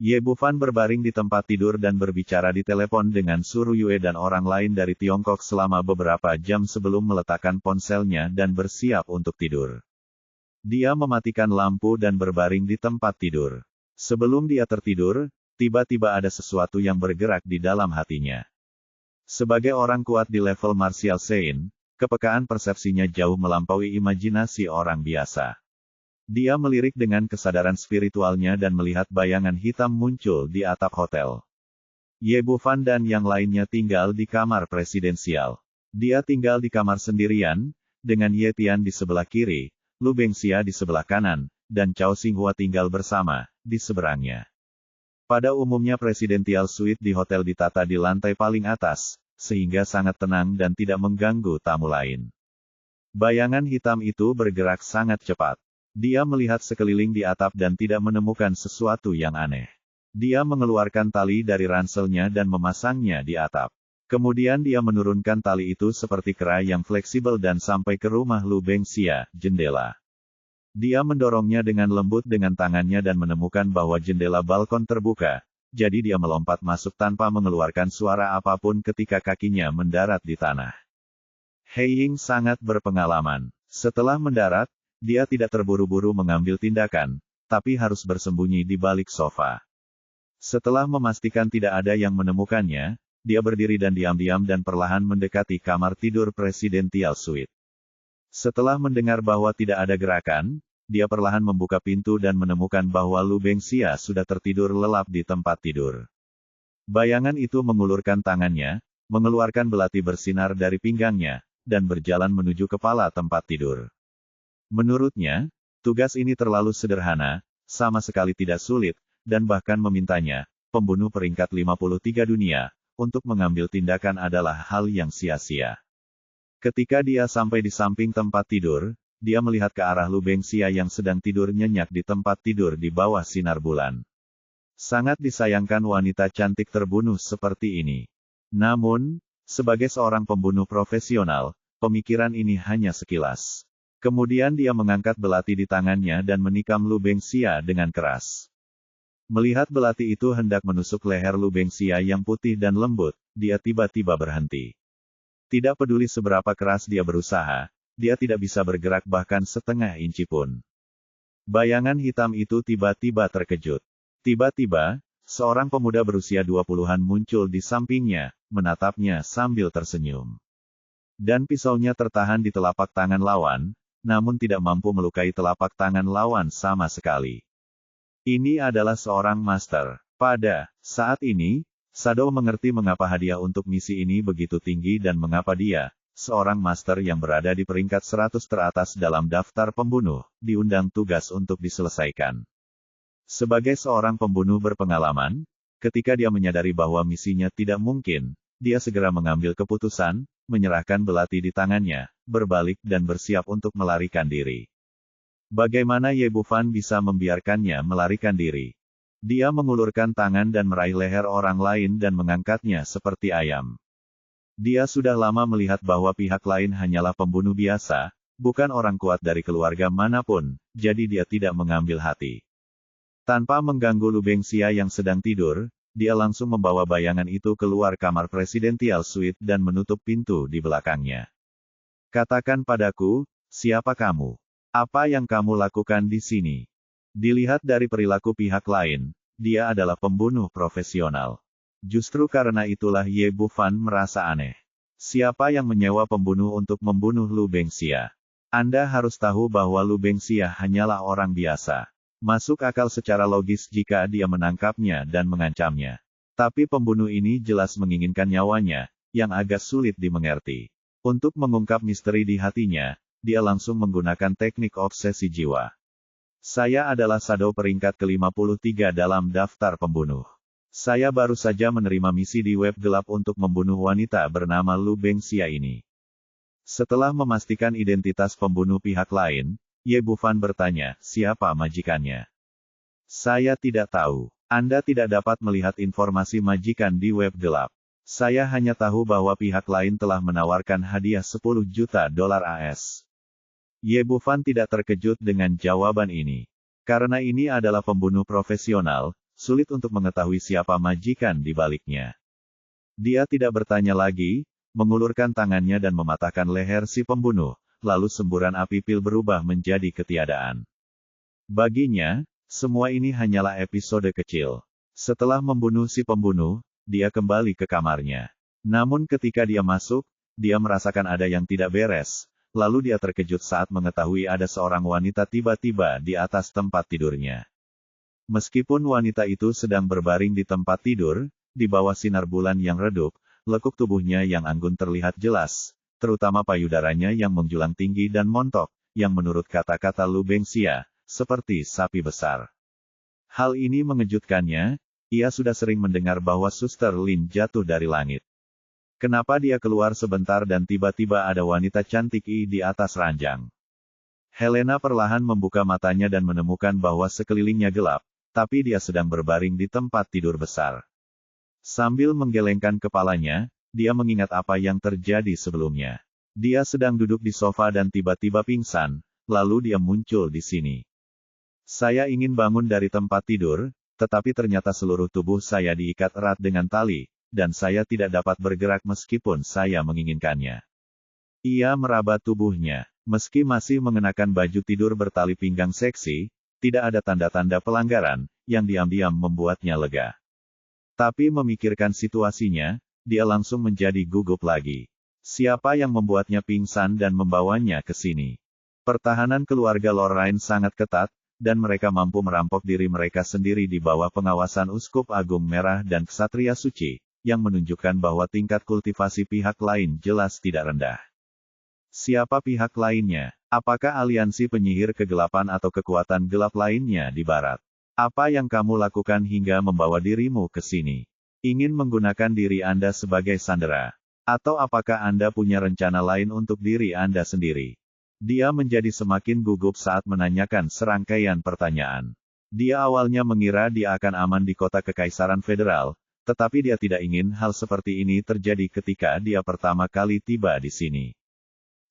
S1: Ye Bufan berbaring di tempat tidur dan berbicara di telepon dengan Suru Yue dan orang lain dari Tiongkok selama beberapa jam sebelum meletakkan ponselnya dan bersiap untuk tidur. Dia mematikan lampu dan berbaring di tempat tidur. Sebelum dia tertidur, tiba-tiba ada sesuatu yang bergerak di dalam hatinya. Sebagai orang kuat di level Martial Saint, kepekaan persepsinya jauh melampaui imajinasi orang biasa. Dia melirik dengan kesadaran spiritualnya dan melihat bayangan hitam muncul di atap hotel. Ye Bufan dan yang lainnya tinggal di kamar presidensial. Dia tinggal di kamar sendirian, dengan Ye Tian di sebelah kiri, Lu Bengxia di sebelah kanan, dan Cao Xinghua tinggal bersama, di seberangnya. Pada umumnya Presidential Suite di hotel ditata di lantai paling atas, sehingga sangat tenang dan tidak mengganggu tamu lain. Bayangan hitam itu bergerak sangat cepat. Dia melihat sekeliling di atap dan tidak menemukan sesuatu yang aneh. Dia mengeluarkan tali dari ranselnya dan memasangnya di atap. Kemudian dia menurunkan tali itu seperti kerai yang fleksibel dan sampai ke rumah Lu Bengxia, jendela. Dia mendorongnya dengan lembut dengan tangannya dan menemukan bahwa jendela balkon terbuka, jadi dia melompat masuk tanpa mengeluarkan suara apapun ketika kakinya mendarat di tanah. Hei Ying sangat berpengalaman. Setelah mendarat, dia tidak terburu-buru mengambil tindakan, tapi harus bersembunyi di balik sofa. Setelah memastikan tidak ada yang menemukannya, dia berdiri dan diam-diam dan perlahan mendekati kamar tidur Presidential Suite. Setelah mendengar bahwa tidak ada gerakan, dia perlahan membuka pintu dan menemukan bahwa Lu Bengxia sudah tertidur lelap di tempat tidur. Bayangan itu mengulurkan tangannya, mengeluarkan belati bersinar dari pinggangnya, dan berjalan menuju kepala tempat tidur. Menurutnya, tugas ini terlalu sederhana, sama sekali tidak sulit, dan bahkan memintanya, pembunuh peringkat 53 dunia, untuk mengambil tindakan adalah hal yang sia-sia. Ketika dia sampai di samping tempat tidur, dia melihat ke arah Lu Bengxia yang sedang tidur nyenyak di tempat tidur di bawah sinar bulan. Sangat disayangkan wanita cantik terbunuh seperti ini. Namun, sebagai seorang pembunuh profesional, pemikiran ini hanya sekilas. Kemudian dia mengangkat belati di tangannya dan menikam Lu Bengxia dengan keras. Melihat belati itu hendak menusuk leher Lu Bengxia yang putih dan lembut, dia tiba-tiba berhenti. Tidak peduli seberapa keras dia berusaha, dia tidak bisa bergerak bahkan setengah inci pun. Bayangan hitam itu tiba-tiba terkejut. Tiba-tiba, seorang pemuda berusia 20-an muncul di sampingnya, menatapnya sambil tersenyum. Dan pisaunya tertahan di telapak tangan lawan, namun tidak mampu melukai telapak tangan lawan sama sekali. Ini adalah seorang master. Pada saat ini, Sado mengerti mengapa hadiah untuk misi ini begitu tinggi dan mengapa dia, seorang master yang berada di peringkat 100 teratas dalam daftar pembunuh, diundang tugas untuk diselesaikan. Sebagai seorang pembunuh berpengalaman, ketika dia menyadari bahwa misinya tidak mungkin, dia segera mengambil keputusan, menyerahkan belati di tangannya, berbalik dan bersiap untuk melarikan diri. Bagaimana Ye Bufan bisa membiarkannya melarikan diri? Dia mengulurkan tangan dan meraih leher orang lain dan mengangkatnya seperti ayam. Dia sudah lama melihat bahwa pihak lain hanyalah pembunuh biasa, bukan orang kuat dari keluarga manapun, jadi dia tidak mengambil hati. Tanpa mengganggu Lu Bengxia yang sedang tidur, dia langsung membawa bayangan itu keluar kamar Presidential Suite dan menutup pintu di belakangnya. Katakan padaku, siapa kamu? Apa yang kamu lakukan di sini? Dilihat dari perilaku pihak lain, dia adalah pembunuh profesional. Justru karena itulah Ye Bufan merasa aneh. Siapa yang menyewa pembunuh untuk membunuh Lu Bengxia? Anda harus tahu bahwa Lu Bengxia hanyalah orang biasa. Masuk akal secara logis jika dia menangkapnya dan mengancamnya. Tapi pembunuh ini jelas menginginkan nyawanya, yang agak sulit dimengerti. Untuk mengungkap misteri di hatinya, dia langsung menggunakan teknik obsesi jiwa. Saya adalah Shadow peringkat ke-53 dalam daftar pembunuh. Saya baru saja menerima misi di web gelap untuk membunuh wanita bernama Lu Bengxia ini. Setelah memastikan identitas pembunuh pihak lain, Ye Bufan bertanya, siapa majikannya? Saya tidak tahu. Anda tidak dapat melihat informasi majikan di web gelap. Saya hanya tahu bahwa pihak lain telah menawarkan hadiah 10 juta dolar AS. Ye Bufan tidak terkejut dengan jawaban ini. Karena ini adalah pembunuh profesional, sulit untuk mengetahui siapa majikan di baliknya. Dia tidak bertanya lagi, mengulurkan tangannya dan mematahkan leher si pembunuh, lalu semburan api pil berubah menjadi ketiadaan. Baginya, semua ini hanyalah episode kecil. Setelah membunuh si pembunuh, dia kembali ke kamarnya. Namun ketika dia masuk, dia merasakan ada yang tidak beres, lalu dia terkejut saat mengetahui ada seorang wanita tiba-tiba di atas tempat tidurnya. Meskipun wanita itu sedang berbaring di tempat tidur, di bawah sinar bulan yang redup, lekuk tubuhnya yang anggun terlihat jelas, terutama payudaranya yang menjulang tinggi dan montok, yang menurut kata-kata Lu Bengxia, seperti sapi besar. Hal ini mengejutkannya, ia sudah sering mendengar bahwa Suster Lin jatuh dari langit. Kenapa dia keluar sebentar dan tiba-tiba ada wanita cantik di atas ranjang? Helena perlahan membuka matanya dan menemukan bahwa sekelilingnya gelap, tapi dia sedang berbaring di tempat tidur besar. Sambil menggelengkan kepalanya, dia mengingat apa yang terjadi sebelumnya. Dia sedang duduk di sofa dan tiba-tiba pingsan, lalu dia muncul di sini. Saya ingin bangun dari tempat tidur, tetapi ternyata seluruh tubuh saya diikat erat dengan tali, dan saya tidak dapat bergerak meskipun saya menginginkannya. Ia meraba tubuhnya. Meski masih mengenakan baju tidur bertali pinggang seksi, tidak ada tanda-tanda pelanggaran, yang diam-diam membuatnya lega. Tapi memikirkan situasinya, dia langsung menjadi gugup lagi. Siapa yang membuatnya pingsan dan membawanya ke sini? Pertahanan keluarga Lorraine sangat ketat, dan mereka mampu merampok diri mereka sendiri di bawah pengawasan Uskup Agung Merah dan Ksatria Suci, yang menunjukkan bahwa tingkat kultivasi pihak lain jelas tidak rendah. Siapa pihak lainnya? Apakah aliansi penyihir kegelapan atau kekuatan gelap lainnya di barat? Apa yang kamu lakukan hingga membawa dirimu ke sini? Ingin menggunakan diri Anda sebagai sandera? Atau apakah Anda punya rencana lain untuk diri Anda sendiri? Dia menjadi semakin gugup saat menanyakan serangkaian pertanyaan. Dia awalnya mengira dia akan aman di kota Kekaisaran Federal, tetapi dia tidak ingin hal seperti ini terjadi ketika dia pertama kali tiba di sini.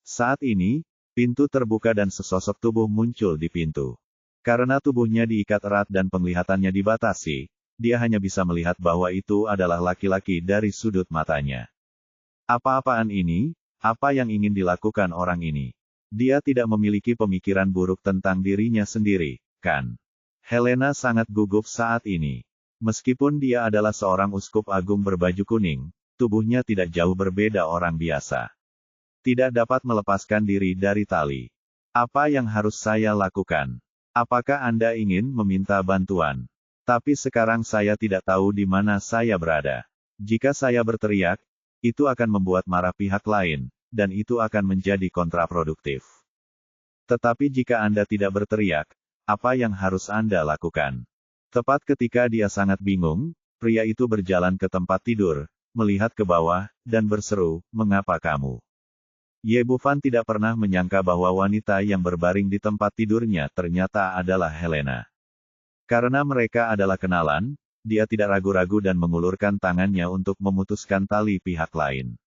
S1: Saat ini, pintu terbuka dan sesosok tubuh muncul di pintu. Karena tubuhnya diikat erat dan penglihatannya dibatasi, dia hanya bisa melihat bahwa itu adalah laki-laki dari sudut matanya. Apa-apaan ini? Apa yang ingin dilakukan orang ini? Dia tidak memiliki pemikiran buruk tentang dirinya sendiri, kan? Helena sangat gugup saat ini. Meskipun dia adalah seorang uskup agung berbaju kuning, tubuhnya tidak jauh berbeda orang biasa. Tidak dapat melepaskan diri dari tali. Apa yang harus saya lakukan? Apakah Anda ingin meminta bantuan? Tapi sekarang saya tidak tahu di mana saya berada. Jika saya berteriak, itu akan membuat marah pihak lain, dan itu akan menjadi kontraproduktif. Tetapi jika Anda tidak berteriak, apa yang harus Anda lakukan? Tepat ketika dia sangat bingung, pria itu berjalan ke tempat tidur, melihat ke bawah, dan berseru, "Mengapa kamu?" Ye Bufan tidak pernah menyangka bahwa wanita yang berbaring di tempat tidurnya ternyata adalah Helena. Karena mereka adalah kenalan, dia tidak ragu-ragu dan mengulurkan tangannya untuk memutuskan tali pihak lain.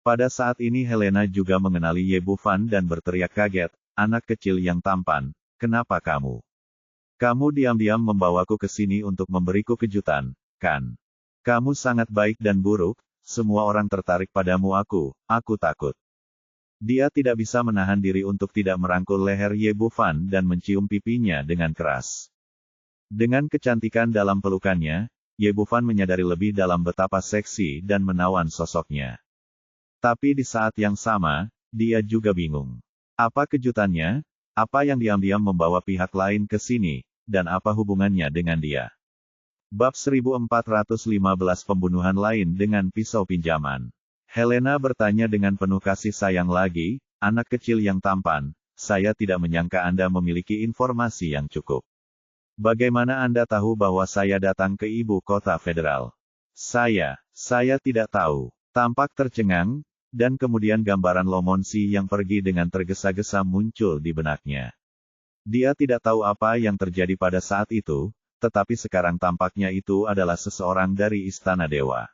S1: Pada saat ini Helena juga mengenali Ye Bufan dan berteriak kaget, anak kecil yang tampan, kenapa kamu? Kamu diam-diam membawaku ke sini untuk memberiku kejutan, kan? Kamu sangat baik dan buruk, semua orang tertarik padamu aku takut. Dia tidak bisa menahan diri untuk tidak merangkul leher Ye Bufan dan mencium pipinya dengan keras. Dengan kecantikan dalam pelukannya, Ye Bufan menyadari lebih dalam betapa seksi dan menawan sosoknya. Tapi di saat yang sama, dia juga bingung. Apa kejutannya? Apa yang diam-diam membawa pihak lain ke sini, dan apa hubungannya dengan dia? Bab 1415 Pembunuhan lain dengan pisau pinjaman. Helena bertanya dengan penuh kasih sayang lagi, anak kecil yang tampan, saya tidak menyangka Anda memiliki informasi yang cukup. Bagaimana Anda tahu bahwa saya datang ke ibu kota federal? Saya tidak tahu. Tampak tercengang, dan kemudian gambaran Lomonsi yang pergi dengan tergesa-gesa muncul di benaknya. Dia tidak tahu apa yang terjadi pada saat itu, tetapi sekarang tampaknya itu adalah seseorang dari Istana Dewa.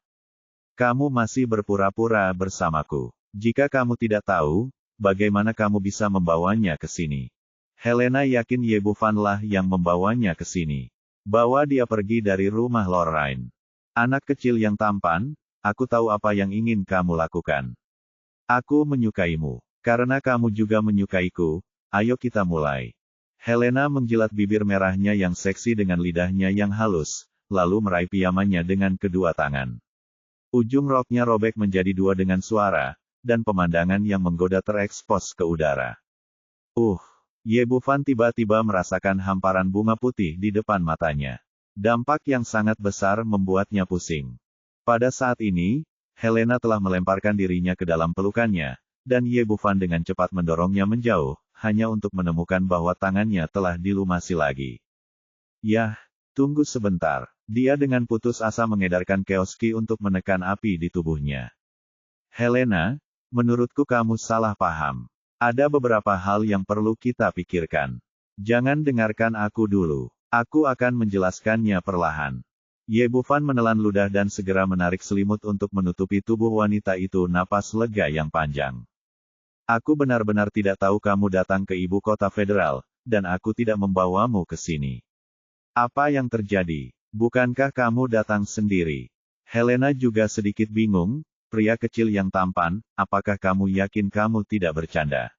S1: Kamu masih berpura-pura bersamaku. Jika kamu tidak tahu, bagaimana kamu bisa membawanya ke sini? Helena yakin Ye Bufan lah yang membawanya ke sini. Bawa dia pergi dari rumah Lorraine. Anak kecil yang tampan, aku tahu apa yang ingin kamu lakukan. Aku menyukaimu. Karena kamu juga menyukaiku, ayo kita mulai. Helena menjilat bibir merahnya yang seksi dengan lidahnya yang halus, lalu meraih pijamannya dengan kedua tangan. Ujung roknya robek menjadi dua dengan suara, dan pemandangan yang menggoda terekspos ke udara. Ye Bufan tiba-tiba merasakan hamparan bunga putih di depan matanya. Dampak yang sangat besar membuatnya pusing. Pada saat ini, Helena telah melemparkan dirinya ke dalam pelukannya, dan Ye Bufan dengan cepat mendorongnya menjauh, hanya untuk menemukan bahwa tangannya telah dilumasi lagi. Yah, tunggu sebentar. Dia dengan putus asa mengedarkan keoski untuk menekan api di tubuhnya. Helena, menurutku kamu salah paham. Ada beberapa hal yang perlu kita pikirkan. Jangan dengarkan aku dulu. Aku akan menjelaskannya perlahan. Ye Bufan menelan ludah dan segera menarik selimut untuk menutupi tubuh wanita itu napas lega yang panjang. Aku benar-benar tidak tahu kamu datang ke ibu kota federal, dan aku tidak membawamu ke sini. Apa yang terjadi? Bukankah kamu datang sendiri? Helena juga sedikit bingung, pria kecil yang tampan, apakah kamu yakin kamu tidak bercanda?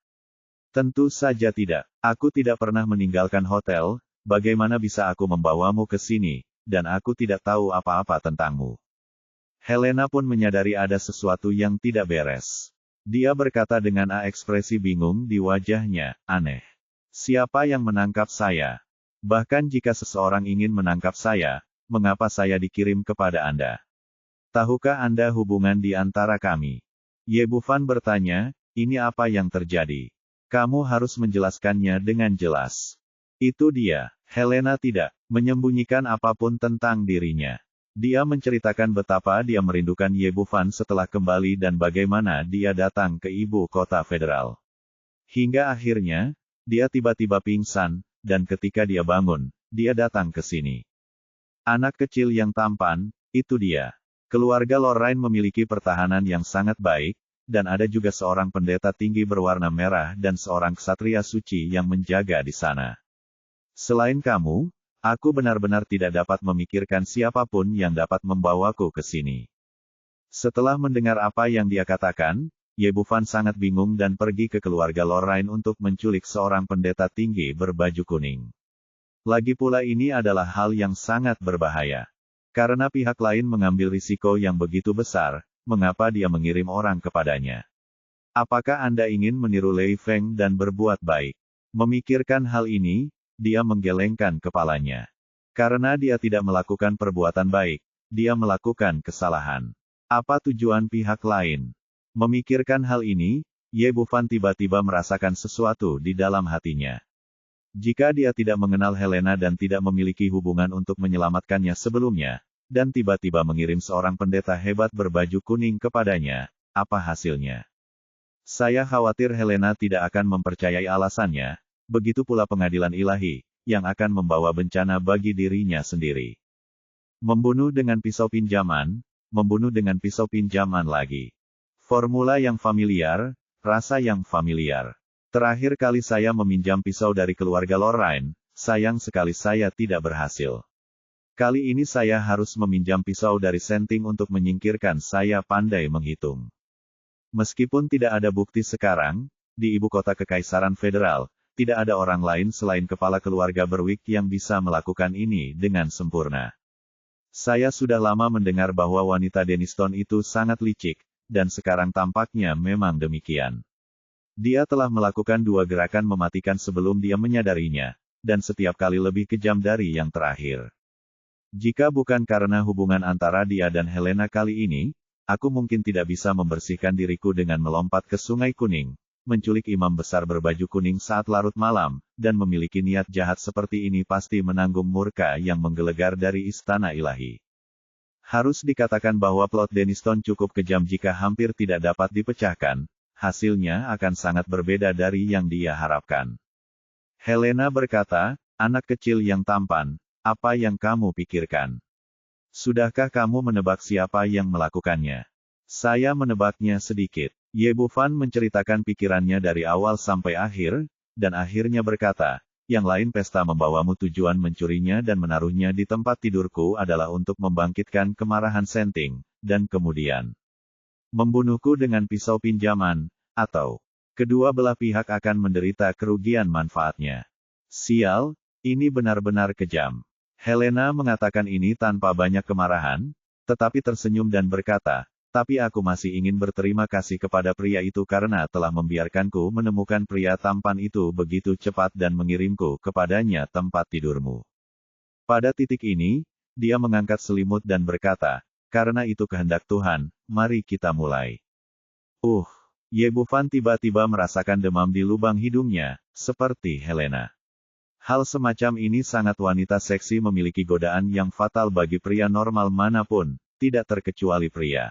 S1: Tentu saja tidak. Aku tidak pernah meninggalkan hotel, bagaimana bisa aku membawamu ke sini? Dan aku tidak tahu apa-apa tentangmu. Helena pun menyadari ada sesuatu yang tidak beres. Dia berkata dengan ekspresi bingung di wajahnya, aneh. Siapa yang menangkap saya? Bahkan jika seseorang ingin menangkap saya, mengapa saya dikirim kepada Anda? Tahukah Anda hubungan di antara kami? Ye Bufan bertanya, ini apa yang terjadi? Kamu harus menjelaskannya dengan jelas. Itu dia. Helena tidak menyembunyikan apapun tentang dirinya. Dia menceritakan betapa dia merindukan Ye Bufan setelah kembali dan bagaimana dia datang ke ibu kota federal. Hingga akhirnya, dia tiba-tiba pingsan, dan ketika dia bangun, dia datang ke sini. Anak kecil yang tampan, itu dia. Keluarga Lorraine memiliki pertahanan yang sangat baik, dan ada juga seorang pendeta tinggi berwarna merah dan seorang ksatria suci yang menjaga di sana. Selain kamu, aku benar-benar tidak dapat memikirkan siapapun yang dapat membawaku ke sini. Setelah mendengar apa yang dia katakan, Ye Bufan sangat bingung dan pergi ke keluarga Lorraine untuk menculik seorang pendeta tinggi berbaju kuning. Lagi pula ini adalah hal yang sangat berbahaya. Karena pihak lain mengambil risiko yang begitu besar, mengapa dia mengirim orang kepadanya? Apakah Anda ingin meniru Lei Feng dan berbuat baik? Memikirkan hal ini, dia menggelengkan kepalanya. Karena dia tidak melakukan perbuatan baik, dia melakukan kesalahan. Apa tujuan pihak lain? Memikirkan hal ini, Ye Bufan tiba-tiba merasakan sesuatu di dalam hatinya. Jika dia tidak mengenal Helena dan tidak memiliki hubungan untuk menyelamatkannya sebelumnya, dan tiba-tiba mengirim seorang pendeta hebat berbaju kuning kepadanya, apa hasilnya? Saya khawatir Helena tidak akan mempercayai alasannya, begitu pula pengadilan ilahi, yang akan membawa bencana bagi dirinya sendiri. Membunuh dengan pisau pinjaman, membunuh dengan pisau pinjaman lagi. Formula yang familiar, rasa yang familiar. Terakhir kali saya meminjam pisau dari keluarga Lorraine, sayang sekali saya tidak berhasil. Kali ini saya harus meminjam pisau dari Senting untuk menyingkirkan saya pandai menghitung. Meskipun tidak ada bukti sekarang, di ibu kota Kekaisaran Federal, tidak ada orang lain selain kepala keluarga Berwick yang bisa melakukan ini dengan sempurna. Saya sudah lama mendengar bahwa wanita Denniston itu sangat licik, dan sekarang tampaknya memang demikian. Dia telah melakukan 2 gerakan mematikan sebelum dia menyadarinya, dan setiap kali lebih kejam dari yang terakhir. Jika bukan karena hubungan antara dia dan Helena kali ini, aku mungkin tidak bisa membersihkan diriku dengan melompat ke Sungai Kuning, menculik imam besar berbaju kuning saat larut malam, dan memiliki niat jahat seperti ini pasti menanggung murka yang menggelegar dari istana ilahi. Harus dikatakan bahwa plot Denniston cukup kejam jika hampir tidak dapat dipecahkan. Hasilnya akan sangat berbeda dari yang dia harapkan. Helena berkata, anak kecil yang tampan, apa yang kamu pikirkan? Sudahkah kamu menebak siapa yang melakukannya? Saya menebaknya sedikit. Ye Bufan menceritakan pikirannya dari awal sampai akhir, dan akhirnya berkata, yang lain pesta membawamu tujuan mencurinya dan menaruhnya di tempat tidurku adalah untuk membangkitkan kemarahan Senting, dan kemudian membunuhku dengan pisau pinjaman, atau kedua belah pihak akan menderita kerugian manfaatnya. Sial, ini benar-benar kejam. Helena mengatakan ini tanpa banyak kemarahan, tetapi tersenyum dan berkata, tapi aku masih ingin berterima kasih kepada pria itu karena telah membiarkanku menemukan pria tampan itu begitu cepat dan mengirimku kepadanya tempat tidurmu. Pada titik ini, dia mengangkat selimut dan berkata, karena itu kehendak Tuhan, mari kita mulai. Ye Bufan tiba-tiba merasakan demam di lubang hidungnya, seperti Helena. Hal semacam ini sangat wanita seksi memiliki godaan yang fatal bagi pria normal manapun, tidak terkecuali pria.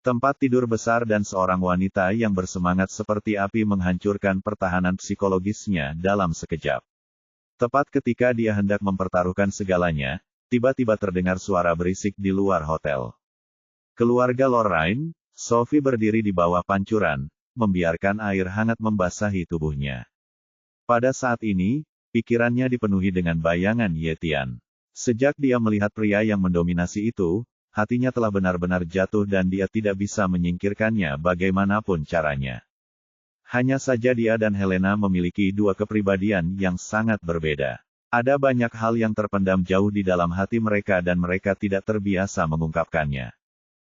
S1: Tempat tidur besar dan seorang wanita yang bersemangat seperti api menghancurkan pertahanan psikologisnya dalam sekejap. Tepat ketika dia hendak mempertaruhkan segalanya, tiba-tiba terdengar suara berisik di luar hotel. Keluarga Lorraine, Sophie berdiri di bawah pancuran, membiarkan air hangat membasahi tubuhnya. Pada saat ini, pikirannya dipenuhi dengan bayangan Ye Tian. Sejak dia melihat pria yang mendominasi itu, hatinya telah benar-benar jatuh dan dia tidak bisa menyingkirkannya bagaimanapun caranya. Hanya saja dia dan Helena memiliki 2 kepribadian yang sangat berbeda. Ada banyak hal yang terpendam jauh di dalam hati mereka dan mereka tidak terbiasa mengungkapkannya.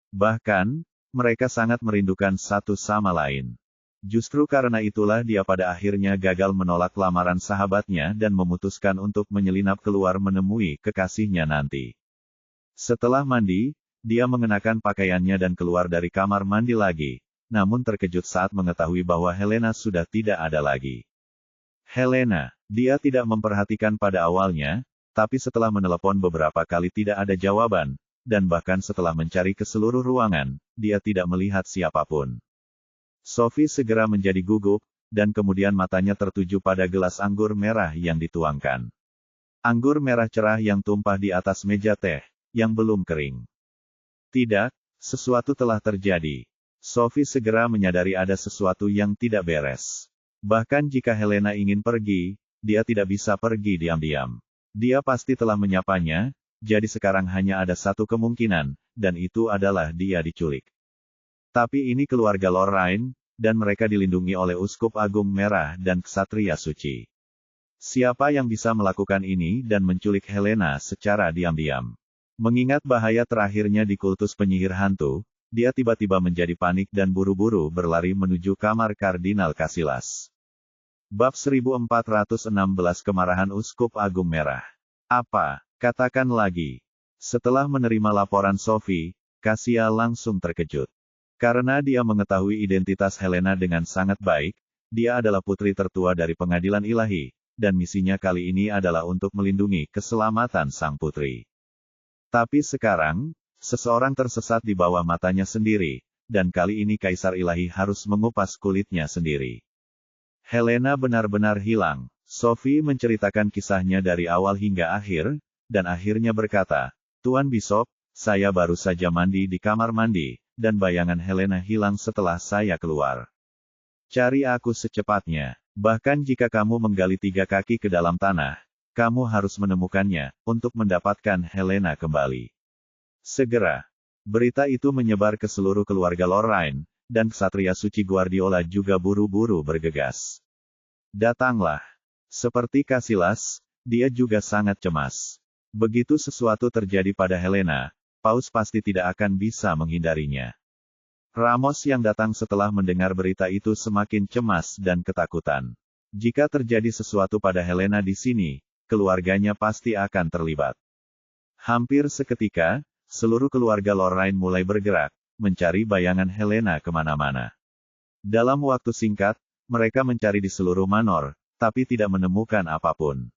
S1: Bahkan, mereka sangat merindukan satu sama lain. Justru karena itulah dia pada akhirnya gagal menolak lamaran sahabatnya dan memutuskan untuk menyelinap keluar menemui kekasihnya nanti. Setelah mandi, dia mengenakan pakaiannya dan keluar dari kamar mandi lagi, namun terkejut saat mengetahui bahwa Helena sudah tidak ada lagi. Helena, dia tidak memperhatikan pada awalnya, tapi setelah menelepon beberapa kali tidak ada jawaban, dan bahkan setelah mencari ke seluruh ruangan, dia tidak melihat siapapun. Sophie segera menjadi gugup, dan kemudian matanya tertuju pada gelas anggur merah yang dituangkan. Anggur merah cerah yang tumpah di atas meja teh, yang belum kering. Tidak, sesuatu telah terjadi. Sophie segera menyadari ada sesuatu yang tidak beres. Bahkan jika Helena ingin pergi, dia tidak bisa pergi diam-diam. Dia pasti telah menyapanya, jadi sekarang hanya ada satu kemungkinan, dan itu adalah dia diculik. Tapi ini keluarga Lorraine, dan mereka dilindungi oleh Uskup Agung Merah dan Ksatria Suci. Siapa yang bisa melakukan ini dan menculik Helena secara diam-diam? Mengingat bahaya terakhirnya di kultus penyihir hantu, dia tiba-tiba menjadi panik dan buru-buru berlari menuju kamar Kardinal Casillas. Bab 1416 Kemarahan Uskup Agung Merah. Apa? Katakan lagi. Setelah menerima laporan Sophie, Kasia langsung terkejut. Karena dia mengetahui identitas Helena dengan sangat baik, dia adalah putri tertua dari pengadilan ilahi, dan misinya kali ini adalah untuk melindungi keselamatan sang putri. Tapi sekarang, seseorang tersesat di bawah matanya sendiri, dan kali ini Kaisar Ilahi harus mengupas kulitnya sendiri. Helena benar-benar hilang. Sophie menceritakan kisahnya dari awal hingga akhir, dan akhirnya berkata, Tuan Bishop, saya baru saja mandi di kamar mandi, dan bayangan Helena hilang setelah saya keluar. Cari aku secepatnya. Bahkan jika kamu menggali 3 kaki ke dalam tanah, kamu harus menemukannya, untuk mendapatkan Helena kembali. Segera. Berita itu menyebar ke seluruh keluarga Lorraine, dan Ksatria Suci Guardiola juga buru-buru bergegas. Datanglah. Seperti Casillas, dia juga sangat cemas. Begitu sesuatu terjadi pada Helena, Paus pasti tidak akan bisa menghindarinya. Ramos yang datang setelah mendengar berita itu semakin cemas dan ketakutan. Jika terjadi sesuatu pada Helena di sini, keluarganya pasti akan terlibat. Hampir seketika, seluruh keluarga Lorraine mulai bergerak, mencari bayangan Helena kemana-mana. Dalam waktu singkat, mereka mencari di seluruh manor, tapi tidak menemukan apapun.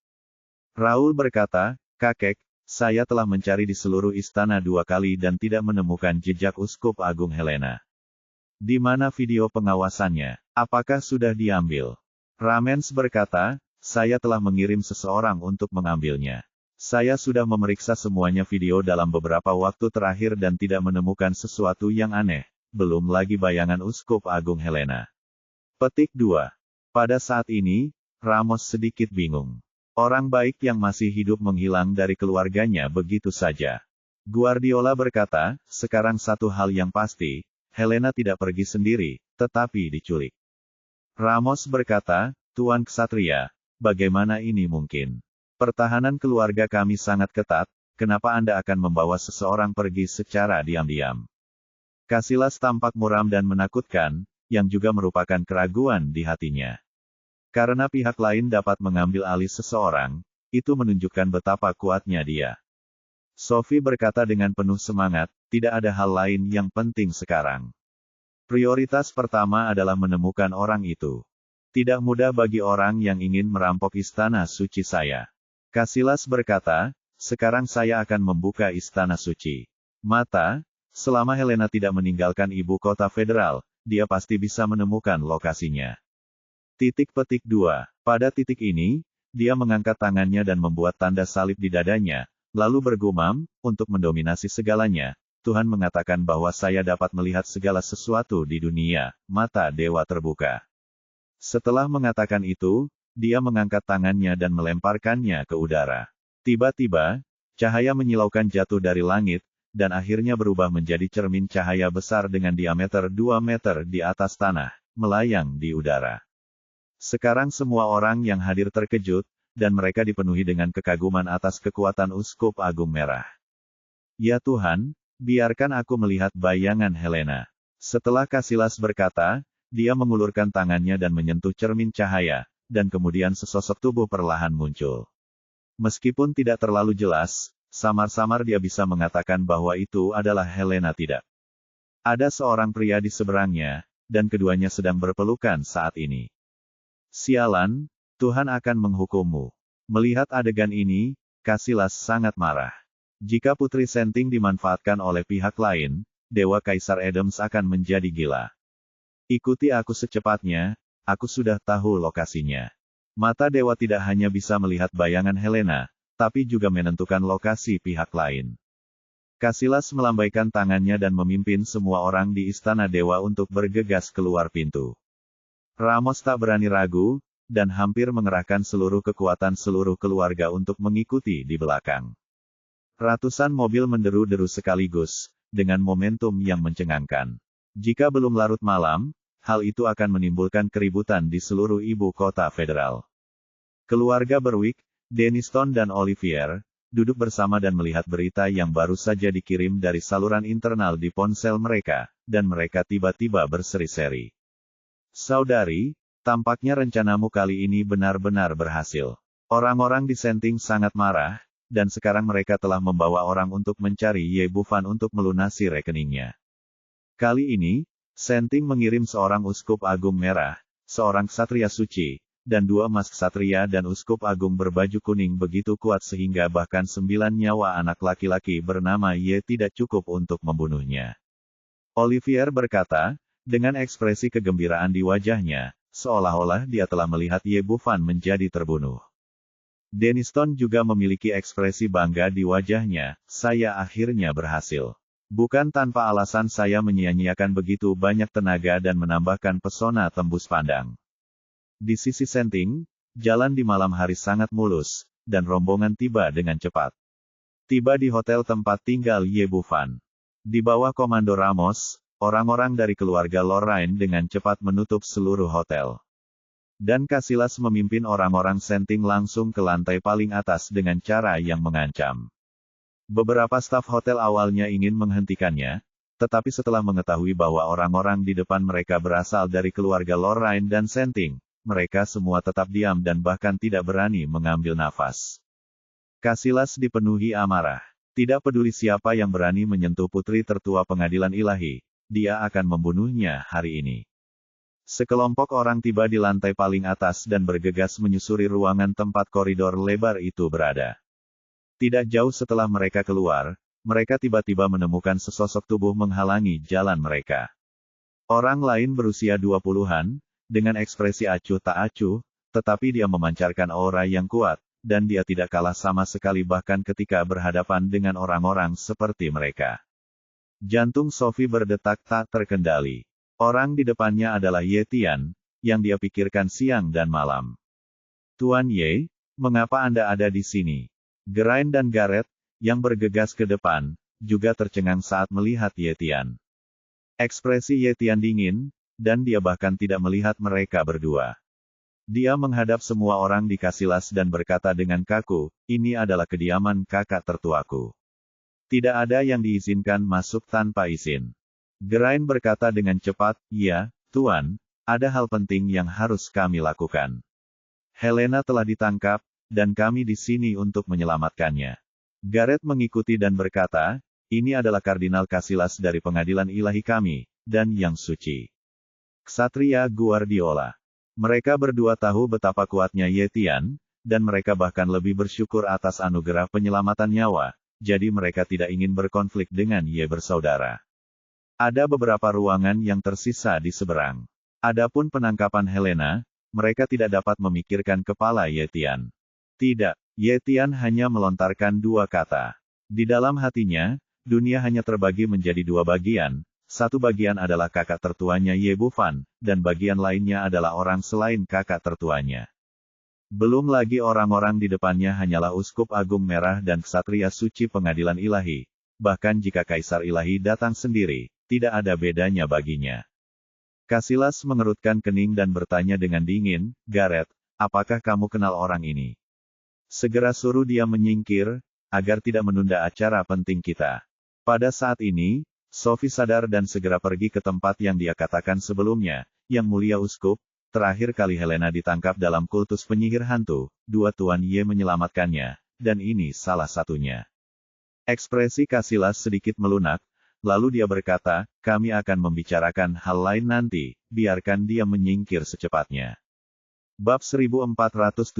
S1: Raul berkata, "Kakek, saya telah mencari di seluruh istana 2 kali dan tidak menemukan jejak Uskup Agung Helena. Di mana video pengawasannya? Apakah sudah diambil?" Ramens berkata, "Saya telah mengirim seseorang untuk mengambilnya. Saya sudah memeriksa semuanya video dalam beberapa waktu terakhir dan tidak menemukan sesuatu yang aneh, belum lagi bayangan Uskup Agung Helena." Petik 2. Pada saat ini, Ramos sedikit bingung. Orang baik yang masih hidup menghilang dari keluarganya begitu saja. Guardiola berkata, "Sekarang satu hal yang pasti, Helena tidak pergi sendiri, tetapi diculik." Ramos berkata, "Tuan Ksatria, bagaimana ini mungkin? Pertahanan keluarga kami sangat ketat, kenapa Anda akan membawa seseorang pergi secara diam-diam?" Casillas tampak muram dan menakutkan, yang juga merupakan keraguan di hatinya. Karena pihak lain dapat mengambil alih seseorang, itu menunjukkan betapa kuatnya dia. Sophie berkata dengan penuh semangat, "Tidak ada hal lain yang penting sekarang. Prioritas pertama adalah menemukan orang itu. Tidak mudah bagi orang yang ingin merampok istana suci saya." Casillas berkata, "Sekarang saya akan membuka istana suci. Mata, selama Helena tidak meninggalkan ibu kota federal, dia pasti bisa menemukan lokasinya." Petik 2. Pada titik ini, dia mengangkat tangannya dan membuat tanda salib di dadanya, lalu bergumam, "Untuk mendominasi segalanya, Tuhan mengatakan bahwa saya dapat melihat segala sesuatu di dunia." Mata dewa terbuka. Setelah mengatakan itu, dia mengangkat tangannya dan melemparkannya ke udara. Tiba-tiba, cahaya menyilaukan jatuh dari langit, dan akhirnya berubah menjadi cermin cahaya besar dengan diameter 2 meter di atas tanah, melayang di udara. Sekarang semua orang yang hadir terkejut, dan mereka dipenuhi dengan kekaguman atas kekuatan Uskup Agung Merah. "Ya Tuhan, biarkan aku melihat bayangan Helena." Setelah Casillas berkata, dia mengulurkan tangannya dan menyentuh cermin cahaya, dan kemudian sesosok tubuh perlahan muncul. Meskipun tidak terlalu jelas, samar-samar dia bisa mengatakan bahwa itu adalah Helena. Tidak ada seorang pria di seberangnya, dan keduanya sedang berpelukan saat ini. "Sialan, Tuhan akan menghukummu." Melihat adegan ini, Casillas sangat marah. Jika Putri Senting dimanfaatkan oleh pihak lain, Dewa Kaisar Adams akan menjadi gila. "Ikuti aku secepatnya, aku sudah tahu lokasinya." Mata dewa tidak hanya bisa melihat bayangan Helena, tapi juga menentukan lokasi pihak lain. Casillas melambaikan tangannya dan memimpin semua orang di istana dewa untuk bergegas keluar pintu. Ramos tak berani ragu, dan hampir mengerahkan seluruh kekuatan seluruh keluarga untuk mengikuti di belakang. Ratusan mobil menderu-deru sekaligus, dengan momentum yang mencengangkan. Jika belum larut malam, hal itu akan menimbulkan keributan di seluruh ibu kota federal. Keluarga Berwick, Denniston dan Olivier, duduk bersama dan melihat berita yang baru saja dikirim dari saluran internal di ponsel mereka, dan mereka tiba-tiba berseri-seri. "Saudari, tampaknya rencanamu kali ini benar-benar berhasil." Orang-orang di Senting sangat marah, dan sekarang mereka telah membawa orang untuk mencari Ye Bufan untuk melunasi rekeningnya. Kali ini, Senting mengirim seorang Uskup Agung Merah, seorang Ksatria Suci, dan 2 emas Ksatria dan Uskup Agung berbaju kuning begitu kuat sehingga bahkan 9 nyawa anak laki-laki bernama Ye tidak cukup untuk membunuhnya. Olivier berkata, dengan ekspresi kegembiraan di wajahnya, seolah-olah dia telah melihat Ye Bufan menjadi terbunuh. Denniston juga memiliki ekspresi bangga di wajahnya, "Saya akhirnya berhasil. Bukan tanpa alasan saya menyia-nyiakan begitu banyak tenaga dan menambahkan pesona tembus pandang. Di sisi Senting, jalan di malam hari sangat mulus, dan rombongan tiba dengan cepat. Tiba di hotel tempat tinggal Ye Bufan. Di bawah komando Ramos, orang-orang dari keluarga Lorraine dengan cepat menutup seluruh hotel. Dan Casillas memimpin orang-orang Senting langsung ke lantai paling atas dengan cara yang mengancam. Beberapa staf hotel awalnya ingin menghentikannya, tetapi setelah mengetahui bahwa orang-orang di depan mereka berasal dari keluarga Lorraine dan Senting, mereka semua tetap diam dan bahkan tidak berani mengambil nafas. Casillas dipenuhi amarah. Tidak peduli siapa yang berani menyentuh putri tertua pengadilan ilahi, dia akan membunuhnya hari ini. Sekelompok orang tiba di lantai paling atas dan bergegas menyusuri ruangan tempat koridor lebar itu berada. Tidak jauh setelah mereka keluar, mereka tiba-tiba menemukan sesosok tubuh menghalangi jalan mereka. Orang lain berusia 20-an, dengan ekspresi acuh tak acuh, tetapi dia memancarkan aura yang kuat, dan dia tidak kalah sama sekali bahkan ketika berhadapan dengan orang-orang seperti mereka. Jantung Sophie berdetak tak terkendali. Orang di depannya adalah Ye Tian, yang dia pikirkan siang dan malam. Tuan Ye, mengapa Anda ada di sini? Geraint dan Gareth, yang bergegas ke depan, juga tercengang saat melihat Ye Tian. Ekspresi Ye Tian dingin, dan dia bahkan tidak melihat mereka berdua. Dia menghadap semua orang di Casillas dan berkata dengan kaku, ini adalah kediaman kakak tertuaku. Tidak ada yang diizinkan masuk tanpa izin. Geraint berkata dengan cepat, ya, Tuan, ada hal penting yang harus kami lakukan. Helena telah ditangkap, dan kami di sini untuk menyelamatkannya. Gareth mengikuti dan berkata, ini adalah Kardinal Casillas dari pengadilan ilahi kami, dan yang suci. Ksatria Guardiola. Mereka berdua tahu betapa kuatnya Ye Tian, dan mereka bahkan lebih bersyukur atas anugerah penyelamatan nyawa, jadi mereka tidak ingin berkonflik dengan Ye bersaudara. Ada beberapa ruangan yang tersisa di seberang. Adapun penangkapan Helena, mereka tidak dapat memikirkan kepala Ye Tian. Tidak, Ye Tian hanya melontarkan dua kata. Di dalam hatinya, dunia hanya terbagi menjadi dua bagian, satu bagian adalah kakak tertuanya Ye Bufan, dan bagian lainnya adalah orang selain kakak tertuanya. Belum lagi orang-orang di depannya hanyalah Uskup Agung Merah dan Ksatria Suci Pengadilan Ilahi. Bahkan jika Kaisar Ilahi datang sendiri, tidak ada bedanya baginya. Casillas mengerutkan kening dan bertanya dengan dingin, Gareth, apakah kamu kenal orang ini? Segera suruh dia menyingkir, agar tidak menunda acara penting kita. Pada saat ini, Sophie sadar dan segera pergi ke tempat yang dia katakan sebelumnya, Yang Mulia Uskup, terakhir kali Helena ditangkap dalam kultus penyihir hantu, dua Tuan Ye menyelamatkannya, dan ini salah satunya. Ekspresi Casillas sedikit melunak, lalu dia berkata, kami akan membicarakan hal lain nanti, biarkan dia menyingkir secepatnya. Bab 1417,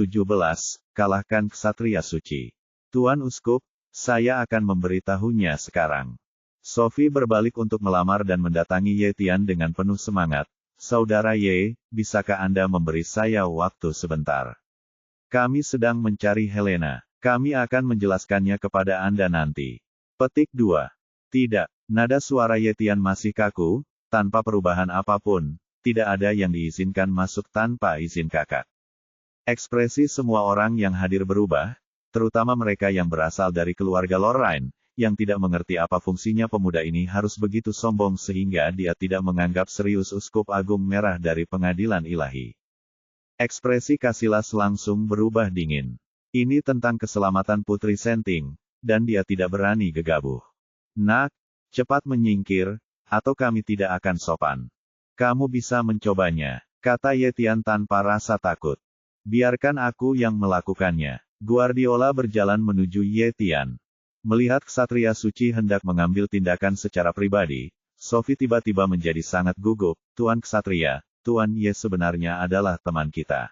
S1: kalahkan Ksatria Suci. Tuan Uskup, saya akan memberitahunya sekarang. Sophie berbalik untuk melamar dan mendatangi Ye Tian dengan penuh semangat. Saudara Ye, bisakah Anda memberi saya waktu sebentar? Kami sedang mencari Helena. Kami akan menjelaskannya kepada Anda nanti. Petik 2. Tidak, nada suara Ye Tian masih kaku, tanpa perubahan apapun. Tidak ada yang diizinkan masuk tanpa izin kakak. Ekspresi semua orang yang hadir berubah, terutama mereka yang berasal dari keluarga Lorraine, yang tidak mengerti apa fungsinya pemuda ini harus begitu sombong sehingga dia tidak menganggap serius Uskup Agung Merah dari Pengadilan Ilahi. Ekspresi Casillas langsung berubah dingin. Ini tentang keselamatan Putri Senting, dan dia tidak berani gegabah. Nak, cepat menyingkir, atau kami tidak akan sopan. Kamu bisa mencobanya, kata Ye Tian tanpa rasa takut. Biarkan aku yang melakukannya. Guardiola berjalan menuju Ye Tian. Melihat Ksatria Suci hendak mengambil tindakan secara pribadi, Sophie tiba-tiba menjadi sangat gugup. Tuan Ksatria, Tuan Ye sebenarnya adalah teman kita.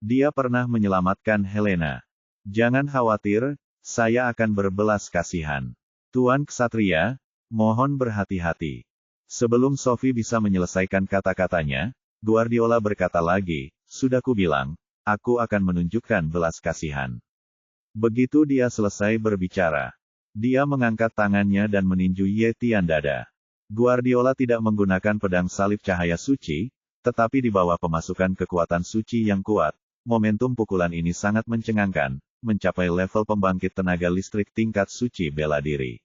S1: Dia pernah menyelamatkan Helena. Jangan khawatir, saya akan berbelas kasihan. Tuan Ksatria, mohon berhati-hati. Sebelum Sophie bisa menyelesaikan kata-katanya, Guardiola berkata lagi, sudah kubilang, aku akan menunjukkan belas kasihan. Begitu dia selesai berbicara, Dia mengangkat tangannya dan meninju Ye Tian dada. Guardiola tidak menggunakan pedang salib cahaya suci, tetapi di bawah pemasukan kekuatan suci yang kuat, momentum pukulan ini sangat mencengangkan, mencapai level pembangkit tenaga listrik tingkat suci bela diri.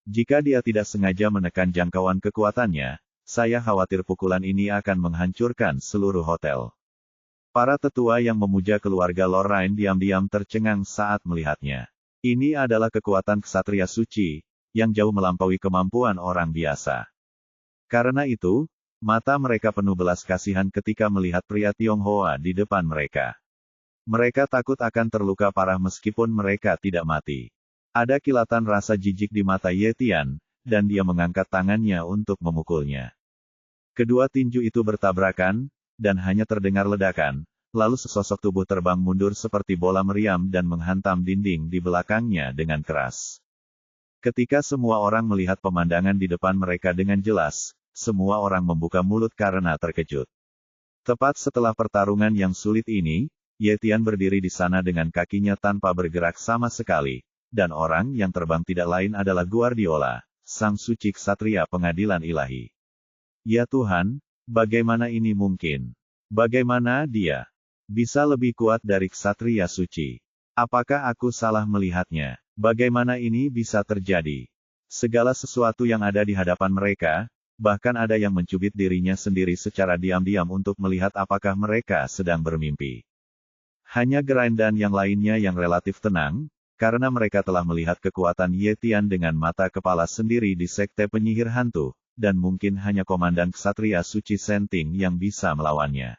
S1: Jika dia tidak sengaja menekan jangkauan kekuatannya, saya khawatir pukulan ini akan menghancurkan seluruh hotel. Para tetua yang memuja keluarga Lorraine diam-diam tercengang saat melihatnya. Ini adalah kekuatan ksatria suci, yang jauh melampaui kemampuan orang biasa. Karena itu, mata mereka penuh belas kasihan ketika melihat pria Tionghoa di depan mereka. Mereka takut akan terluka parah meskipun mereka tidak mati. Ada kilatan rasa jijik di mata Ye Tian, dan dia mengangkat tangannya untuk memukulnya. Kedua tinju itu bertabrakan, dan hanya terdengar ledakan. Lalu sesosok tubuh terbang mundur seperti bola meriam dan menghantam dinding di belakangnya dengan keras. Ketika semua orang melihat pemandangan di depan mereka dengan jelas, semua orang membuka mulut karena terkejut. Tepat setelah pertarungan yang sulit ini, Ye Tian berdiri di sana dengan kakinya tanpa bergerak sama sekali, dan orang yang terbang tidak lain adalah Guardiola, sang suci ksatria pengadilan ilahi. Ya Tuhan, bagaimana ini mungkin? Bagaimana dia bisa lebih kuat dari ksatria suci? Apakah aku salah melihatnya? Bagaimana ini bisa terjadi? Segala sesuatu yang ada di hadapan mereka, bahkan ada yang mencubit dirinya sendiri secara diam-diam untuk melihat apakah mereka sedang bermimpi. Hanya Geraint dan yang lainnya yang relatif tenang, karena mereka telah melihat kekuatan Ye Tian dengan mata kepala sendiri di sekte penyihir hantu, dan mungkin hanya komandan ksatria suci Senting yang bisa melawannya.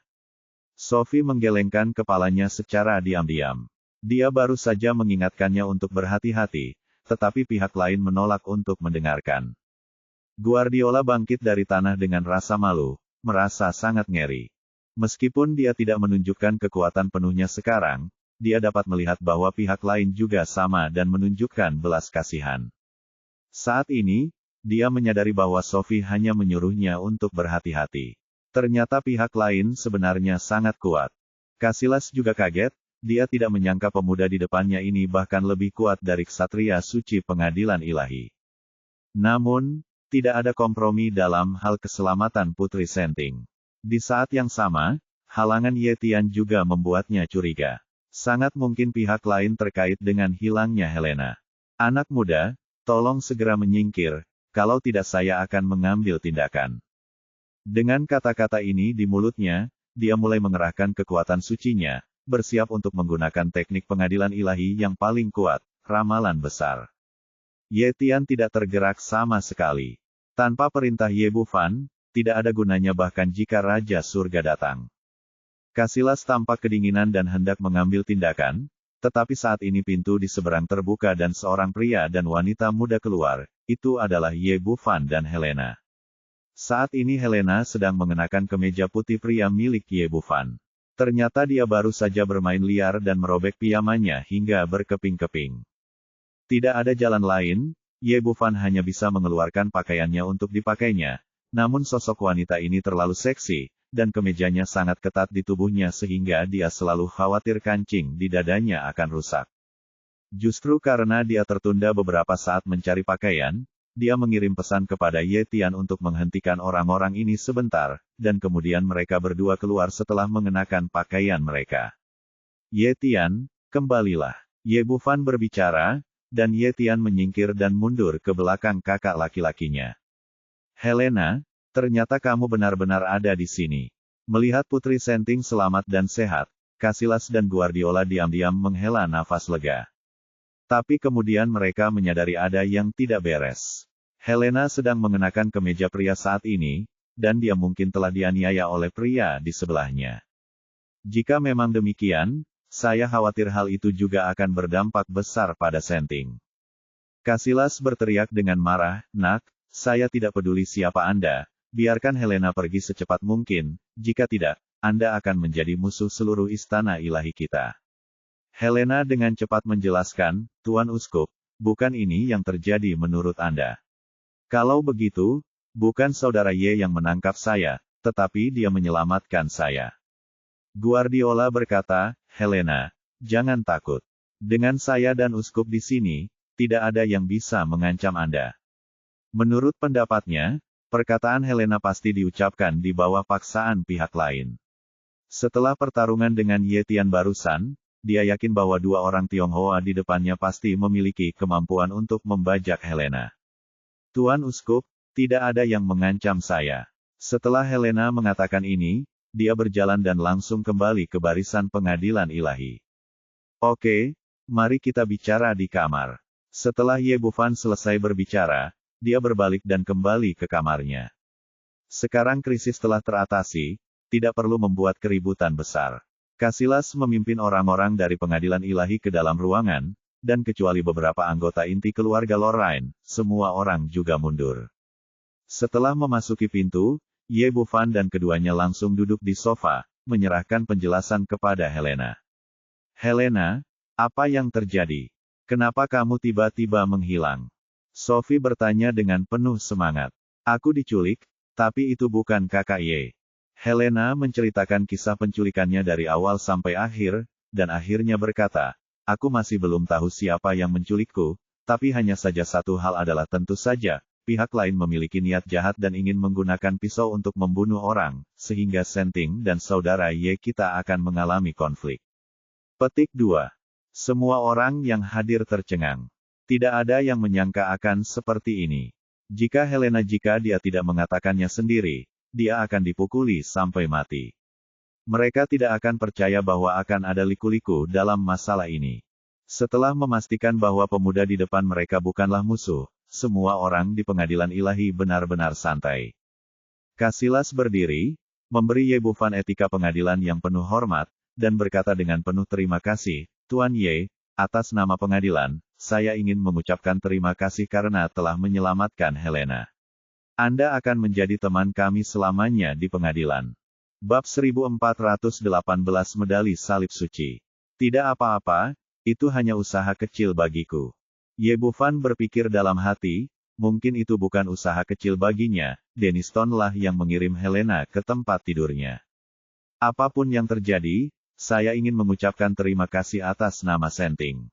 S1: Sophie menggelengkan kepalanya secara diam-diam. Dia baru saja mengingatkannya untuk berhati-hati, tetapi pihak lain menolak untuk mendengarkan. Guardiola bangkit dari tanah dengan rasa malu, merasa sangat ngeri. Meskipun dia tidak menunjukkan kekuatan penuhnya sekarang, dia dapat melihat bahwa pihak lain juga sama dan menunjukkan belas kasihan. Saat ini, dia menyadari bahwa Sophie hanya menyuruhnya untuk berhati-hati. Ternyata pihak lain sebenarnya sangat kuat. Casillas juga kaget, dia tidak menyangka pemuda di depannya ini bahkan lebih kuat dari ksatria suci pengadilan ilahi. Namun, tidak ada kompromi dalam hal keselamatan Putri Senting. Di saat yang sama, halangan Ye Tian juga membuatnya curiga. Sangat mungkin pihak lain terkait dengan hilangnya Helena. Anak muda, tolong segera menyingkir, kalau tidak saya akan mengambil tindakan. Dengan kata-kata ini di mulutnya, dia mulai mengerahkan kekuatan sucinya, bersiap untuk menggunakan teknik pengadilan ilahi yang paling kuat, ramalan besar. Ye Tian tidak tergerak sama sekali. Tanpa perintah Ye Bufan, tidak ada gunanya bahkan jika Raja Surga datang. Casillas tampak kedinginan dan hendak mengambil tindakan, tetapi saat ini pintu di seberang terbuka dan seorang pria dan wanita muda keluar, itu adalah Ye Bufan dan Helena. Saat ini Helena sedang mengenakan kemeja putih pria milik Ye Bufan. Ternyata dia baru saja bermain liar dan merobek pijamannya hingga berkeping-keping. Tidak ada jalan lain, Ye Bufan hanya bisa mengeluarkan pakaiannya untuk dipakainya, namun sosok wanita ini terlalu seksi, dan kemejanya sangat ketat di tubuhnya sehingga dia selalu khawatir kancing di dadanya akan rusak. Justru karena dia tertunda beberapa saat mencari pakaian, dia mengirim pesan kepada Ye Tian untuk menghentikan orang-orang ini sebentar, dan kemudian mereka berdua keluar setelah mengenakan pakaian mereka. Ye Tian, kembalilah. Ye Bufan berbicara, dan Ye Tian menyingkir dan mundur ke belakang kakak laki-lakinya. Helena, ternyata kamu benar-benar ada di sini. Melihat Putri Senting selamat dan sehat, Casillas dan Guardiola diam-diam menghela nafas lega. Tapi kemudian mereka menyadari ada yang tidak beres. Helena sedang mengenakan kemeja pria saat ini, dan dia mungkin telah dianiaya oleh pria di sebelahnya. Jika memang demikian, saya khawatir hal itu juga akan berdampak besar pada Senting. Casillas berteriak dengan marah, "Nak, saya tidak peduli siapa Anda, biarkan Helena pergi secepat mungkin, jika tidak, Anda akan menjadi musuh seluruh istana ilahi kita." Helena dengan cepat menjelaskan, "Tuan Uskup, bukan ini yang terjadi menurut Anda. Kalau begitu, bukan saudara Ye yang menangkap saya, tetapi dia menyelamatkan saya." Guardiola berkata, "Helena, jangan takut. Dengan saya dan Uskup di sini, tidak ada yang bisa mengancam Anda. Menurut pendapatnya, perkataan Helena pasti diucapkan di bawah paksaan pihak lain. Setelah pertarungan dengan Ye Tian barusan, dia yakin bahwa dua orang Tionghoa di depannya pasti memiliki kemampuan untuk membajak Helena. Tuan Uskup, tidak ada yang mengancam saya. Setelah Helena mengatakan ini, dia berjalan dan langsung kembali ke barisan pengadilan ilahi. Oke, mari kita bicara di kamar. Setelah Ye Bufan selesai berbicara, dia berbalik dan kembali ke kamarnya. Sekarang krisis telah teratasi, tidak perlu membuat keributan besar. Casillas memimpin orang-orang dari pengadilan ilahi ke dalam ruangan, dan kecuali beberapa anggota inti keluarga Lorraine, semua orang juga mundur. Setelah memasuki pintu, Ye Bufan dan keduanya langsung duduk di sofa, menyerahkan penjelasan kepada Helena. Helena, apa yang terjadi? Kenapa kamu tiba-tiba menghilang? Sophie bertanya dengan penuh semangat. Aku diculik, tapi itu bukan kakak Ye. Helena menceritakan kisah penculikannya dari awal sampai akhir, dan akhirnya berkata, aku masih belum tahu siapa yang menculikku, tapi hanya saja satu hal adalah tentu saja, pihak lain memiliki niat jahat dan ingin menggunakan pisau untuk membunuh orang, sehingga Senting dan saudara Ye kita akan mengalami konflik. Petik 2. Semua orang yang hadir tercengang. Tidak ada yang menyangka akan seperti ini. Jika dia tidak mengatakannya sendiri, dia akan dipukuli sampai mati. Mereka tidak akan percaya bahwa akan ada liku-liku dalam masalah ini. Setelah memastikan bahwa pemuda di depan mereka bukanlah musuh, semua orang di pengadilan ilahi benar-benar santai. Casillas berdiri, memberi Ye Bufan etika pengadilan yang penuh hormat, dan berkata dengan penuh terima kasih, Tuan Ye, atas nama pengadilan, saya ingin mengucapkan terima kasih karena telah menyelamatkan Helena. Anda akan menjadi teman kami selamanya di pengadilan. Bab 1418 Medali Salib Suci. Tidak apa-apa, itu hanya usaha kecil bagiku. Ye Bufan berpikir dalam hati, mungkin itu bukan usaha kecil baginya, Denniston lah yang mengirim Helena ke tempat tidurnya. Apapun yang terjadi, saya ingin mengucapkan terima kasih atas nama Senting.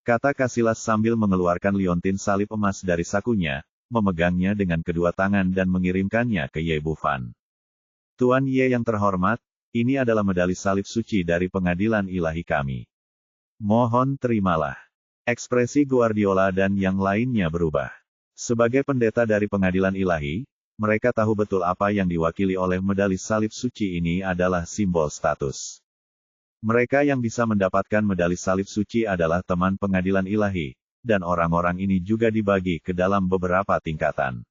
S1: Kata Casillas sambil mengeluarkan liontin salib emas dari sakunya, memegangnya dengan kedua tangan dan mengirimkannya ke Ye Bufan. Tuan Ye yang terhormat, ini adalah medali salib suci dari pengadilan ilahi kami. Mohon terimalah. Ekspresi Guardiola dan yang lainnya berubah. Sebagai pendeta dari pengadilan ilahi, mereka tahu betul apa yang diwakili oleh medali salib suci ini adalah simbol status. Mereka yang bisa mendapatkan medali salib suci adalah teman pengadilan ilahi, dan orang-orang ini juga dibagi ke dalam beberapa tingkatan.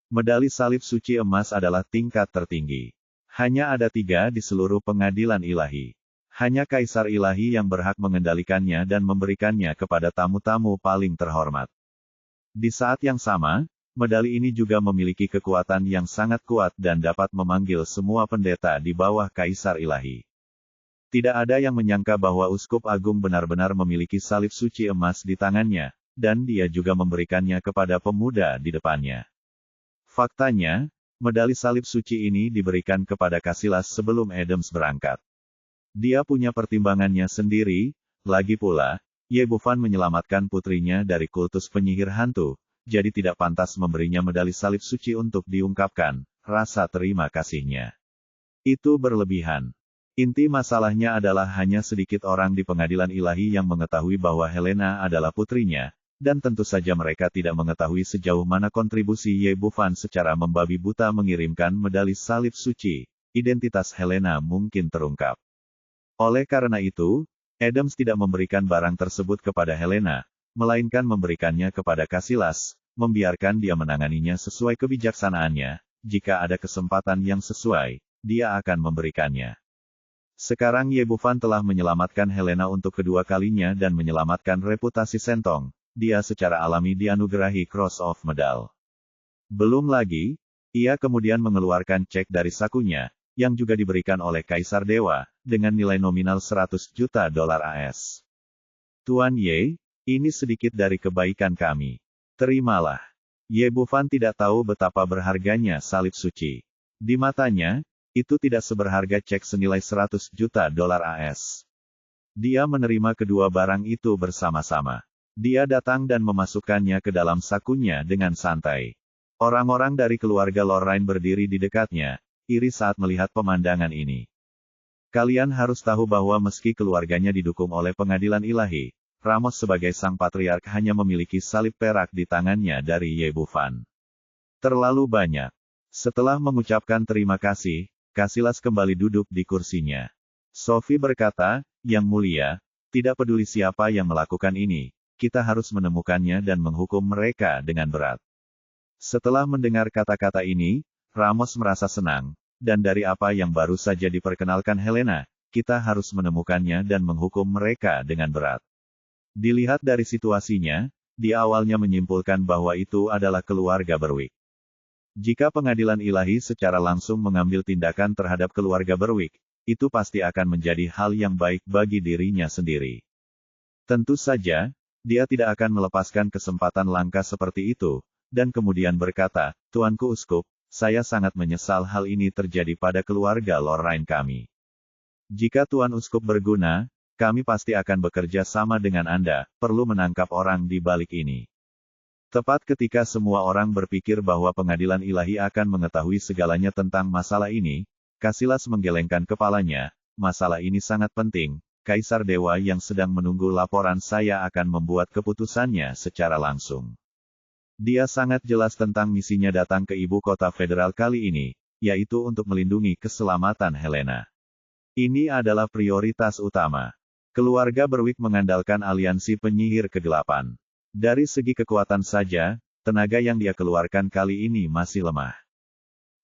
S1: Medali salib suci emas adalah tingkat tertinggi. Hanya ada 3 di seluruh pengadilan ilahi. Hanya Kaisar Ilahi yang berhak mengendalikannya dan memberikannya kepada tamu-tamu paling terhormat. Di saat yang sama, medali ini juga memiliki kekuatan yang sangat kuat dan dapat memanggil semua pendeta di bawah Kaisar Ilahi. Tidak ada yang menyangka bahwa Uskup Agung benar-benar memiliki salib suci emas di tangannya, dan dia juga memberikannya kepada pemuda di depannya. Faktanya, medali salib suci ini diberikan kepada Casillas sebelum Adams berangkat. Dia punya pertimbangannya sendiri, lagi pula, Ye Bufan menyelamatkan putrinya dari kultus penyihir hantu, jadi tidak pantas memberinya medali salib suci untuk diungkapkan rasa terima kasihnya. Itu berlebihan. Inti masalahnya adalah hanya sedikit orang di pengadilan ilahi yang mengetahui bahwa Helena adalah putrinya, dan tentu saja mereka tidak mengetahui sejauh mana kontribusi Ye Bufan secara membabi buta mengirimkan medali salib suci. Identitas Helena mungkin terungkap. Oleh karena itu, Adams tidak memberikan barang tersebut kepada Helena, melainkan memberikannya kepada Casillas, membiarkan dia menanganinya sesuai kebijaksanaannya. Jika ada kesempatan yang sesuai, dia akan memberikannya. Sekarang Ye Bufan telah menyelamatkan Helena untuk kedua kalinya dan menyelamatkan reputasi Sentong. Dia secara alami dianugerahi Cross of Medal. Belum lagi, ia kemudian mengeluarkan cek dari sakunya, yang juga diberikan oleh Kaisar Dewa, dengan nilai nominal 100 juta dolar AS. Tuan Ye, ini sedikit dari kebaikan kami. Terimalah. Ye Bufan tidak tahu betapa berharganya salib suci. Di matanya, itu tidak seberharga cek senilai 100 juta dolar AS. Dia menerima kedua barang itu bersama-sama. Dia datang dan memasukkannya ke dalam sakunya dengan santai. Orang-orang dari keluarga Lorraine berdiri di dekatnya, iri saat melihat pemandangan ini. Kalian harus tahu bahwa meski keluarganya didukung oleh pengadilan ilahi, Ramos sebagai sang patriark hanya memiliki salib perak di tangannya dari Ye Bufan. Terlalu banyak. Setelah mengucapkan terima kasih, Casillas kembali duduk di kursinya. Sophie berkata, Yang Mulia, tidak peduli siapa yang melakukan ini, kita harus menemukannya dan menghukum mereka dengan berat. Setelah mendengar kata-kata ini, Ramos merasa senang, dan dari apa yang baru saja diperkenalkan Helena, kita harus menemukannya dan menghukum mereka dengan berat. Dilihat dari situasinya, dia awalnya menyimpulkan bahwa itu adalah keluarga Berwick. Jika pengadilan ilahi secara langsung mengambil tindakan terhadap keluarga Berwick, itu pasti akan menjadi hal yang baik bagi dirinya sendiri. Tentu saja, dia tidak akan melepaskan kesempatan langka seperti itu, dan kemudian berkata, Tuanku Uskup, saya sangat menyesal hal ini terjadi pada keluarga Lorraine kami. Jika Tuan Uskup berguna, kami pasti akan bekerja sama dengan Anda, perlu menangkap orang di balik ini. Tepat ketika semua orang berpikir bahwa pengadilan ilahi akan mengetahui segalanya tentang masalah ini, Casillas menggelengkan kepalanya, masalah ini sangat penting, Kaisar Dewa yang sedang menunggu laporan saya akan membuat keputusannya secara langsung. Dia sangat jelas tentang misinya datang ke ibu kota federal kali ini, yaitu untuk melindungi keselamatan Helena. Ini adalah prioritas utama. Keluarga Berwick mengandalkan aliansi penyihir kegelapan. Dari segi kekuatan saja, tenaga yang dia keluarkan kali ini masih lemah.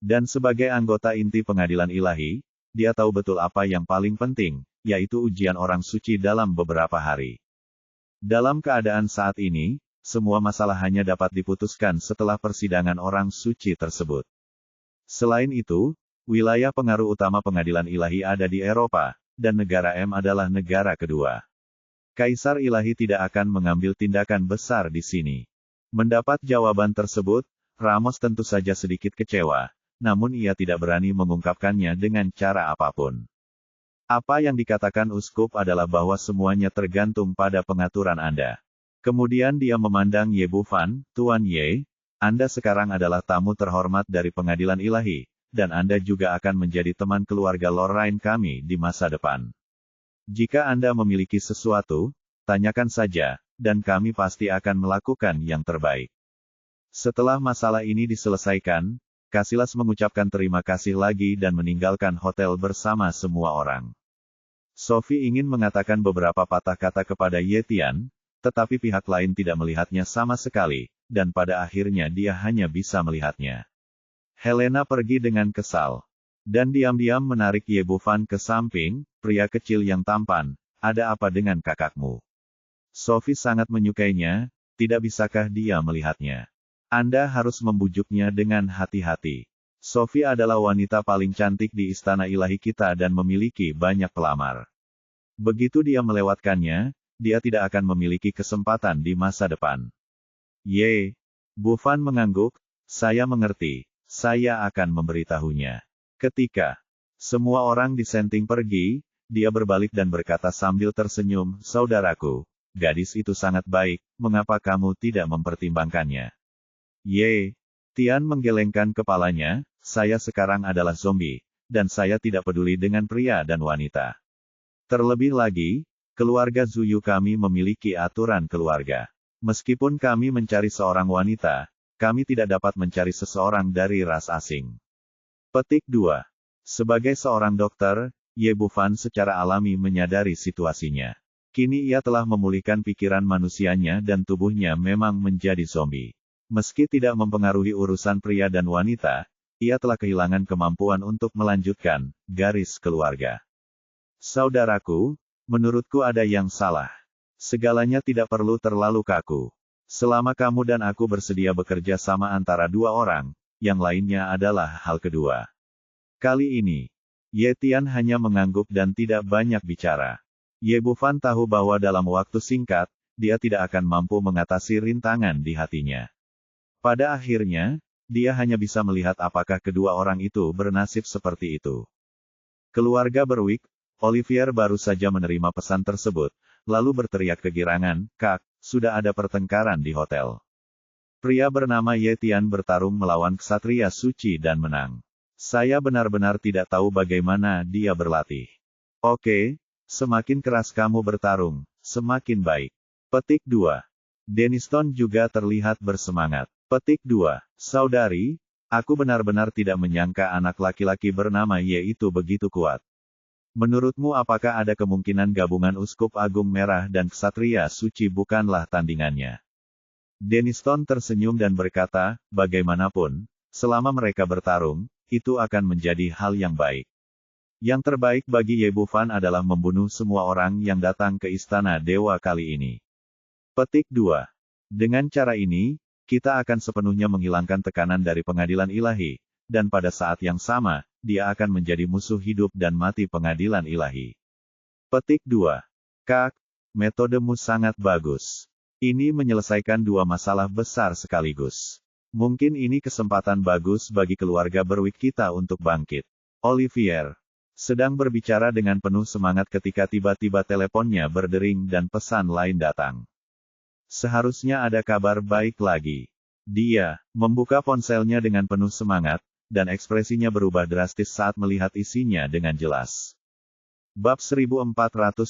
S1: Dan sebagai anggota inti pengadilan ilahi, dia tahu betul apa yang paling penting, yaitu ujian orang suci dalam beberapa hari. Dalam keadaan saat ini, semua masalah hanya dapat diputuskan setelah persidangan orang suci tersebut. Selain itu, wilayah pengaruh utama pengadilan ilahi ada di Eropa, dan negara M adalah negara kedua. Kaisar ilahi tidak akan mengambil tindakan besar di sini. Mendapat jawaban tersebut, Ramos tentu saja sedikit kecewa, namun ia tidak berani mengungkapkannya dengan cara apapun. Apa yang dikatakan Uskup adalah bahwa semuanya tergantung pada pengaturan Anda. Kemudian dia memandang Ye Bufan, Tuan Ye, Anda sekarang adalah tamu terhormat dari pengadilan ilahi, dan Anda juga akan menjadi teman keluarga Lorraine kami di masa depan. Jika Anda memiliki sesuatu, tanyakan saja, dan kami pasti akan melakukan yang terbaik. Setelah masalah ini diselesaikan, Casillas mengucapkan terima kasih lagi dan meninggalkan hotel bersama semua orang. Sophie ingin mengatakan beberapa patah kata kepada Ye Tian, tetapi pihak lain tidak melihatnya sama sekali, dan pada akhirnya dia hanya bisa melihatnya. Helena pergi dengan kesal. Dan diam-diam menarik Ye Bufan ke samping, pria kecil yang tampan, ada apa dengan kakakmu? Sophie sangat menyukainya, tidak bisakah dia melihatnya? Anda harus membujuknya dengan hati-hati. Sophie adalah wanita paling cantik di istana ilahi kita dan memiliki banyak pelamar. Begitu dia melewatkannya, dia tidak akan memiliki kesempatan di masa depan. Ye, Bufan mengangguk, saya mengerti, saya akan memberitahunya. Ketika semua orang disenting pergi, dia berbalik dan berkata sambil tersenyum, saudaraku, gadis itu sangat baik, mengapa kamu tidak mempertimbangkannya? Ye, Tian menggelengkan kepalanya, saya sekarang adalah zombie, dan saya tidak peduli dengan pria dan wanita. Terlebih lagi, keluarga Zuyu kami memiliki aturan keluarga. Meskipun kami mencari seorang wanita, kami tidak dapat mencari seseorang dari ras asing. Petik 2. Sebagai seorang dokter, Ye Bufan secara alami menyadari situasinya. Kini ia telah memulihkan pikiran manusianya dan tubuhnya memang menjadi zombie. Meski tidak mempengaruhi urusan pria dan wanita, ia telah kehilangan kemampuan untuk melanjutkan garis keluarga. Saudaraku, menurutku ada yang salah. Segalanya tidak perlu terlalu kaku. Selama kamu dan aku bersedia bekerja sama antara dua orang, yang lainnya adalah hal kedua. Kali ini, Ye Tian hanya mengangguk dan tidak banyak bicara. Ye Bufan tahu bahwa dalam waktu singkat, dia tidak akan mampu mengatasi rintangan di hatinya. Pada akhirnya, dia hanya bisa melihat apakah kedua orang itu bernasib seperti itu. Keluarga Berwick, Olivier baru saja menerima pesan tersebut, lalu berteriak kegirangan, Kak, sudah ada pertengkaran di hotel. Pria bernama Ye Tian bertarung melawan ksatria suci dan menang. Saya benar-benar tidak tahu bagaimana dia berlatih. Oke, semakin keras kamu bertarung, semakin baik. Petik 2. Denniston juga terlihat bersemangat. Petik 2. Saudari, aku benar-benar tidak menyangka anak laki-laki bernama Ye itu begitu kuat. Menurutmu apakah ada kemungkinan gabungan Uskup Agung Merah dan Ksatria Suci bukanlah tandingannya? Denniston tersenyum dan berkata, bagaimanapun, selama mereka bertarung, itu akan menjadi hal yang baik. Yang terbaik bagi Ye Bufan adalah membunuh semua orang yang datang ke Istana Dewa kali ini. Petik 2. Dengan cara ini, kita akan sepenuhnya menghilangkan tekanan dari pengadilan ilahi, dan pada saat yang sama, dia akan menjadi musuh hidup dan mati pengadilan ilahi. Petik 2. Kak, metodemu sangat bagus. Ini menyelesaikan dua masalah besar sekaligus. Mungkin ini kesempatan bagus bagi keluarga Berwick kita untuk bangkit. Olivier sedang berbicara dengan penuh semangat ketika tiba-tiba teleponnya berdering dan pesan lain datang. Seharusnya ada kabar baik lagi. Dia membuka ponselnya dengan penuh semangat, dan ekspresinya berubah drastis saat melihat isinya dengan jelas. Bab 1419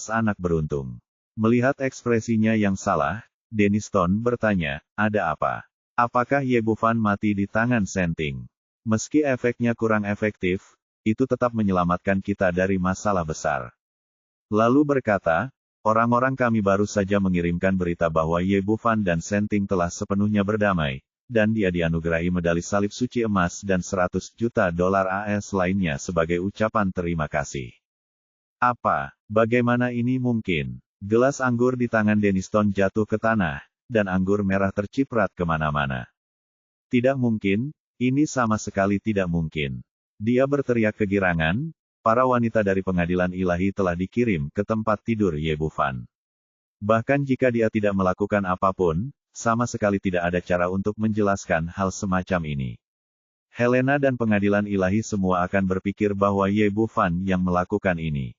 S1: Anak Beruntung. Melihat ekspresinya yang salah, Denniston bertanya, ada apa? Apakah Ye Bufan mati di tangan Senting? Meski efeknya kurang efektif, itu tetap menyelamatkan kita dari masalah besar. Lalu berkata, orang-orang kami baru saja mengirimkan berita bahwa Ye Bufan dan Senting telah sepenuhnya berdamai, dan dia dianugerahi medali salib suci emas dan 100 juta dolar AS lainnya sebagai ucapan terima kasih. Apa? Bagaimana ini mungkin? Gelas anggur di tangan Denniston jatuh ke tanah, dan anggur merah terciprat kemana-mana. Tidak mungkin, ini sama sekali tidak mungkin. Dia berteriak kegirangan, para wanita dari pengadilan ilahi telah dikirim ke tempat tidur Ye Bufan. Bahkan jika dia tidak melakukan apapun, sama sekali tidak ada cara untuk menjelaskan hal semacam ini. Helena dan pengadilan ilahi semua akan berpikir bahwa Ye Bufan yang melakukan ini.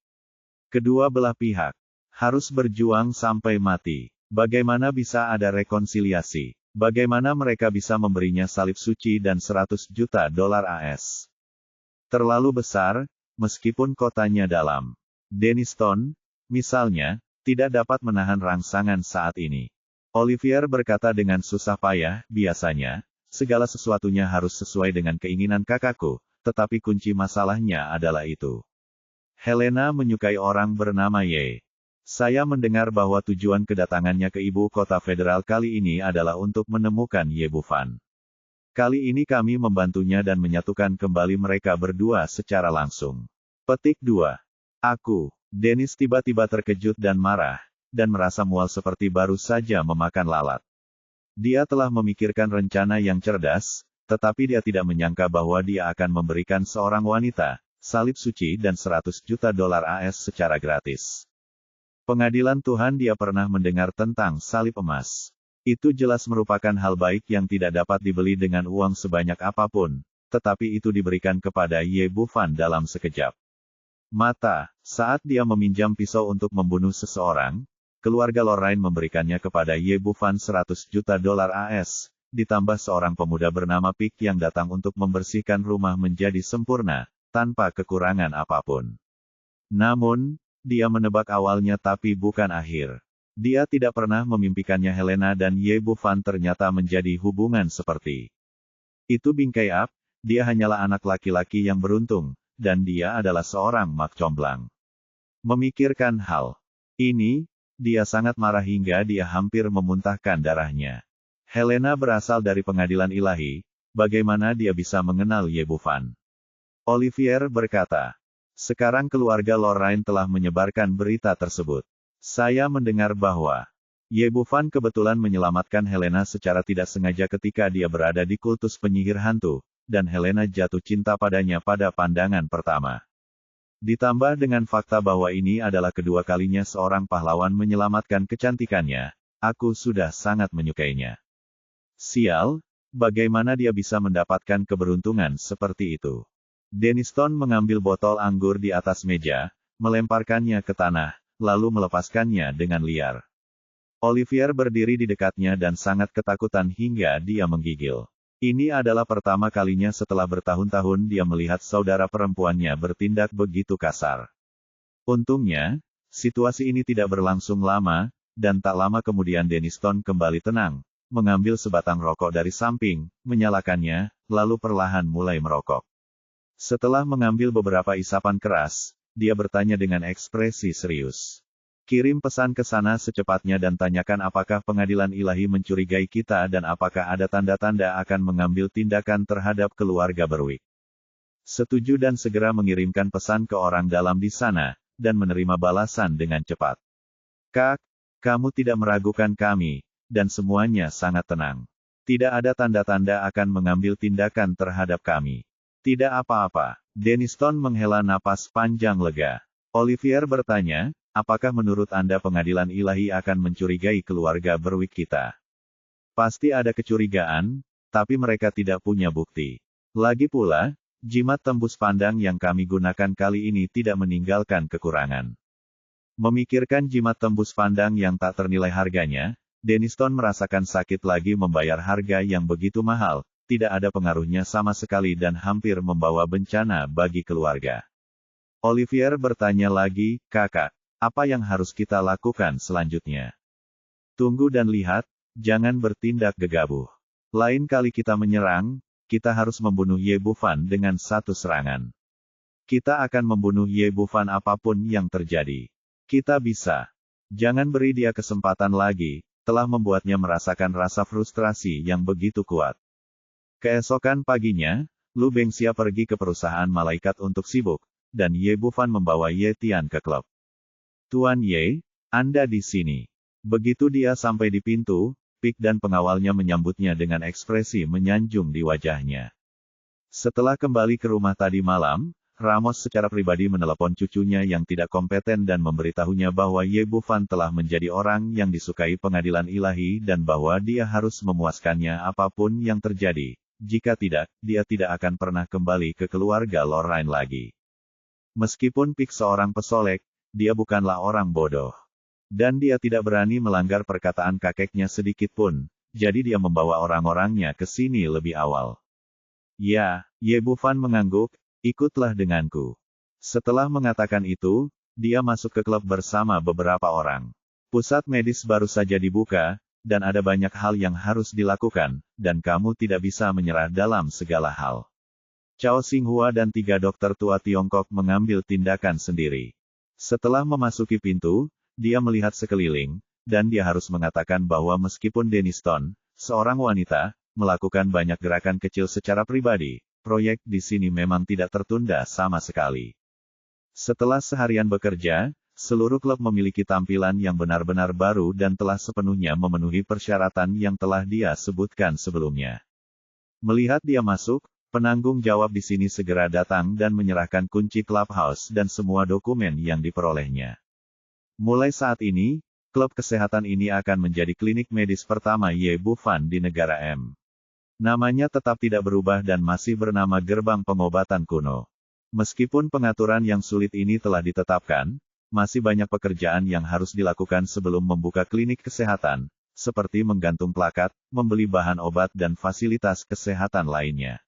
S1: Kedua belah pihak harus berjuang sampai mati. Bagaimana bisa ada rekonsiliasi? Bagaimana mereka bisa memberinya salib suci dan 100 juta dolar AS? Terlalu besar, meskipun kotanya dalam. Denniston, misalnya, tidak dapat menahan rangsangan saat ini. Olivier berkata dengan susah payah, biasanya, segala sesuatunya harus sesuai dengan keinginan kakakku, tetapi kunci masalahnya adalah itu. Helena menyukai orang bernama Ye. Saya mendengar bahwa tujuan kedatangannya ke ibu kota federal kali ini adalah untuk menemukan Ye Bufan. Kali ini kami membantunya dan menyatukan kembali mereka berdua secara langsung. Petik 2. Aku, Dennis tiba-tiba terkejut dan marah, dan merasa mual seperti baru saja memakan lalat. Dia telah memikirkan rencana yang cerdas, tetapi dia tidak menyangka bahwa dia akan memberikan seorang wanita salib suci dan 100 juta dolar AS secara gratis. Pengadilan Tuhan, dia pernah mendengar tentang salib emas. Itu jelas merupakan hal baik yang tidak dapat dibeli dengan uang sebanyak apapun, tetapi itu diberikan kepada Ye Bufan dalam sekejap mata. Saat dia meminjam pisau untuk membunuh seseorang, keluarga Lorraine memberikannya kepada Ye Bufan 100 juta dolar AS, ditambah seorang pemuda bernama Pick yang datang untuk membersihkan rumah menjadi sempurna, tanpa kekurangan apapun. Namun, dia menebak awalnya tapi bukan akhir. Dia tidak pernah memimpikannya Helena dan Ye Bufan ternyata menjadi hubungan seperti itu. Bingkai up, dia hanyalah anak laki-laki yang beruntung, dan dia adalah seorang mak comblang. Memikirkan hal ini, dia sangat marah hingga dia hampir memuntahkan darahnya. Helena berasal dari pengadilan ilahi, bagaimana dia bisa mengenal Ye Bufan? Olivier berkata. Sekarang keluarga Lorraine telah menyebarkan berita tersebut. Saya mendengar bahwa Ye Bufan kebetulan menyelamatkan Helena secara tidak sengaja ketika dia berada di kultus penyihir hantu, dan Helena jatuh cinta padanya pada pandangan pertama. Ditambah dengan fakta bahwa ini adalah kedua kalinya seorang pahlawan menyelamatkan kecantikannya, aku sudah sangat menyukainya. Sial, bagaimana dia bisa mendapatkan keberuntungan seperti itu? Denniston mengambil botol anggur di atas meja, melemparkannya ke tanah, lalu melepaskannya dengan liar. Olivier berdiri di dekatnya dan sangat ketakutan hingga dia menggigil. Ini adalah pertama kalinya setelah bertahun-tahun dia melihat saudara perempuannya bertindak begitu kasar. Untungnya, situasi ini tidak berlangsung lama, dan tak lama kemudian Denniston kembali tenang, mengambil sebatang rokok dari samping, menyalakannya, lalu perlahan mulai merokok. Setelah mengambil beberapa isapan keras, dia bertanya dengan ekspresi serius. Kirim pesan ke sana secepatnya dan tanyakan apakah pengadilan ilahi mencurigai kita dan apakah ada tanda-tanda akan mengambil tindakan terhadap keluarga Berwick. Setuju dan segera mengirimkan pesan ke orang dalam di sana, dan menerima balasan dengan cepat. Kak, kamu tidak meragukan kami, dan semuanya sangat tenang. Tidak ada tanda-tanda akan mengambil tindakan terhadap kami. Tidak apa-apa. Denniston menghela napas panjang lega. Olivier bertanya, apakah menurut Anda pengadilan ilahi akan mencurigai keluarga Berwick kita? Pasti ada kecurigaan, tapi mereka tidak punya bukti. Lagi pula, jimat tembus pandang yang kami gunakan kali ini tidak meninggalkan kekurangan. Memikirkan jimat tembus pandang yang tak ternilai harganya, Denniston merasakan sakit lagi membayar harga yang begitu mahal, tidak ada pengaruhnya sama sekali dan hampir membawa bencana bagi keluarga. Olivier bertanya lagi, kakak, apa yang harus kita lakukan selanjutnya? Tunggu dan lihat, jangan bertindak gegabah. Lain kali kita menyerang, kita harus membunuh Ye Bufan dengan satu serangan. Kita akan membunuh Ye Bufan apapun yang terjadi. Kita bisa. Jangan beri dia kesempatan lagi, telah membuatnya merasakan rasa frustrasi yang begitu kuat. Keesokan paginya, Lu Bengxia pergi ke perusahaan malaikat untuk sibuk, dan Ye Bufan membawa Ye Tian ke klub. Tuan Ye, Anda di sini. Begitu dia sampai di pintu, Pik dan pengawalnya menyambutnya dengan ekspresi menyanjung di wajahnya. Setelah kembali ke rumah tadi malam, Ramos secara pribadi menelepon cucunya yang tidak kompeten dan memberitahunya bahwa Ye Bufan telah menjadi orang yang disukai pengadilan ilahi dan bahwa dia harus memuaskannya apapun yang terjadi. Jika tidak, dia tidak akan pernah kembali ke keluarga Lorraine lagi. Meskipun Pik seorang pesolek, dia bukanlah orang bodoh. Dan dia tidak berani melanggar perkataan kakeknya sedikit pun, jadi dia membawa orang-orangnya ke sini lebih awal. Ya, Ye Bufan mengangguk, ikutlah denganku. Setelah mengatakan itu, dia masuk ke klub bersama beberapa orang. Pusat medis baru saja dibuka, dan ada banyak hal yang harus dilakukan, dan kamu tidak bisa menyerah dalam segala hal. Chao Xinghua dan 3 dokter tua Tiongkok mengambil tindakan sendiri. Setelah memasuki pintu, dia melihat sekeliling, dan dia harus mengatakan bahwa meskipun Denniston, seorang wanita, melakukan banyak gerakan kecil secara pribadi, proyek di sini memang tidak tertunda sama sekali. Setelah seharian bekerja, seluruh klub memiliki tampilan yang benar-benar baru dan telah sepenuhnya memenuhi persyaratan yang telah dia sebutkan sebelumnya. Melihat dia masuk, penanggung jawab di sini segera datang dan menyerahkan kunci clubhouse dan semua dokumen yang diperolehnya. Mulai saat ini, klub kesehatan ini akan menjadi klinik medis pertama Ye Bufan di negara M. Namanya tetap tidak berubah dan masih bernama Gerbang Pengobatan Kuno. Meskipun pengaturan yang sulit ini telah ditetapkan, masih banyak pekerjaan yang harus dilakukan sebelum membuka klinik kesehatan, seperti menggantung plakat, membeli bahan obat dan fasilitas kesehatan lainnya.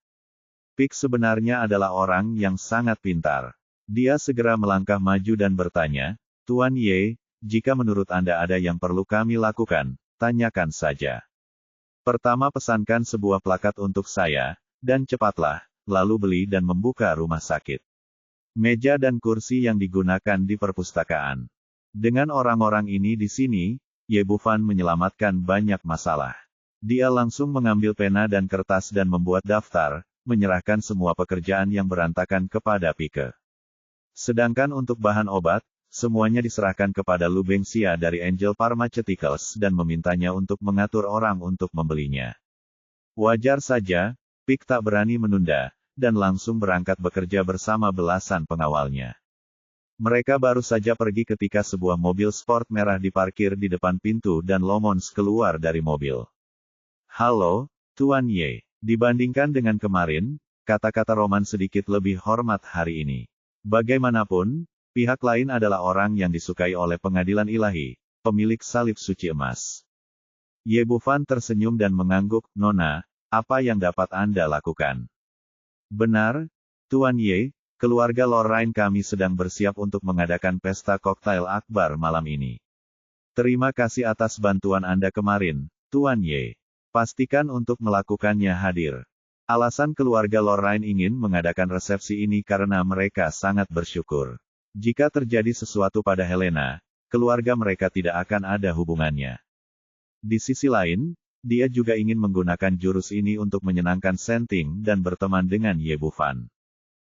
S1: Pik sebenarnya adalah orang yang sangat pintar. Dia segera melangkah maju dan bertanya, Tuan Ye, jika menurut Anda ada yang perlu kami lakukan, tanyakan saja. Pertama pesankan sebuah plakat untuk saya, dan cepatlah, lalu beli dan membuka rumah sakit. Meja dan kursi yang digunakan di perpustakaan. Dengan orang-orang ini di sini, Ye Bufan menyelamatkan banyak masalah. Dia langsung mengambil pena dan kertas dan membuat daftar, menyerahkan semua pekerjaan yang berantakan kepada Pike. Sedangkan untuk bahan obat, semuanya diserahkan kepada Lu Bengxia dari Angel Pharmaceuticals dan memintanya untuk mengatur orang untuk membelinya. Wajar saja, Pik tak berani menunda, dan langsung berangkat bekerja bersama belasan pengawalnya. Mereka baru saja pergi ketika sebuah mobil sport merah diparkir di depan pintu dan Lomons keluar dari mobil. Halo, Tuan Ye. Dibandingkan dengan kemarin, kata-kata Roman sedikit lebih hormat hari ini. Bagaimanapun, pihak lain adalah orang yang disukai oleh pengadilan ilahi, pemilik salib suci emas. Ye Bufan tersenyum dan mengangguk, "Nona, apa yang dapat Anda lakukan?" "Benar, Tuan Ye, keluarga Lorraine kami sedang bersiap untuk mengadakan pesta koktail akbar malam ini. Terima kasih atas bantuan Anda kemarin, Tuan Ye. Pastikan untuk melakukannya hadir." Alasan keluarga Lorraine ingin mengadakan resepsi ini karena mereka sangat bersyukur. Jika terjadi sesuatu pada Helena, keluarga mereka tidak akan ada hubungannya. Di sisi lain, dia juga ingin menggunakan jurus ini untuk menyenangkan Senting dan berteman dengan Ye Bufan.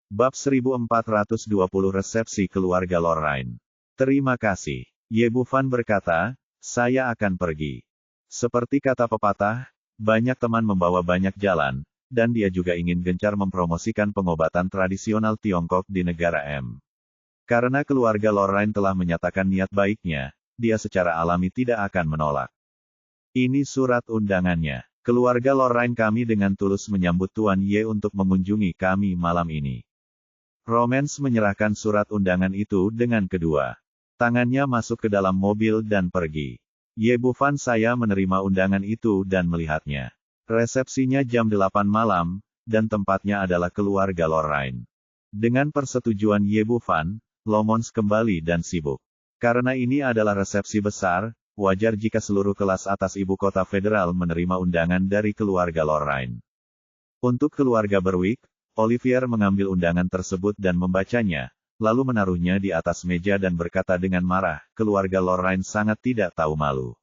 S1: Bab 1420 Resepsi Keluarga Lorraine. "Terima kasih." Ye Bufan berkata, "Saya akan pergi." Seperti kata pepatah, banyak teman membawa banyak jalan, dan dia juga ingin gencar mempromosikan pengobatan tradisional Tiongkok di negara M. Karena keluarga Lorraine telah menyatakan niat baiknya, dia secara alami tidak akan menolak. "Ini surat undangannya. Keluarga Lorraine kami dengan tulus menyambut Tuan Ye untuk mengunjungi kami malam ini." Romance menyerahkan surat undangan itu dengan kedua tangannya masuk ke dalam mobil dan pergi. "Ye Bufan, saya menerima undangan itu dan melihatnya. Resepsinya jam 8 malam, dan tempatnya adalah keluarga Lorraine." Dengan persetujuan Ye Bufan, Lomons kembali dan sibuk. Karena ini adalah resepsi besar, wajar jika seluruh kelas atas ibu kota federal menerima undangan dari keluarga Lorraine. Untuk keluarga Berwick, Olivier mengambil undangan tersebut dan membacanya, lalu menaruhnya di atas meja dan berkata dengan marah, keluarga Lorraine sangat tidak tahu malu.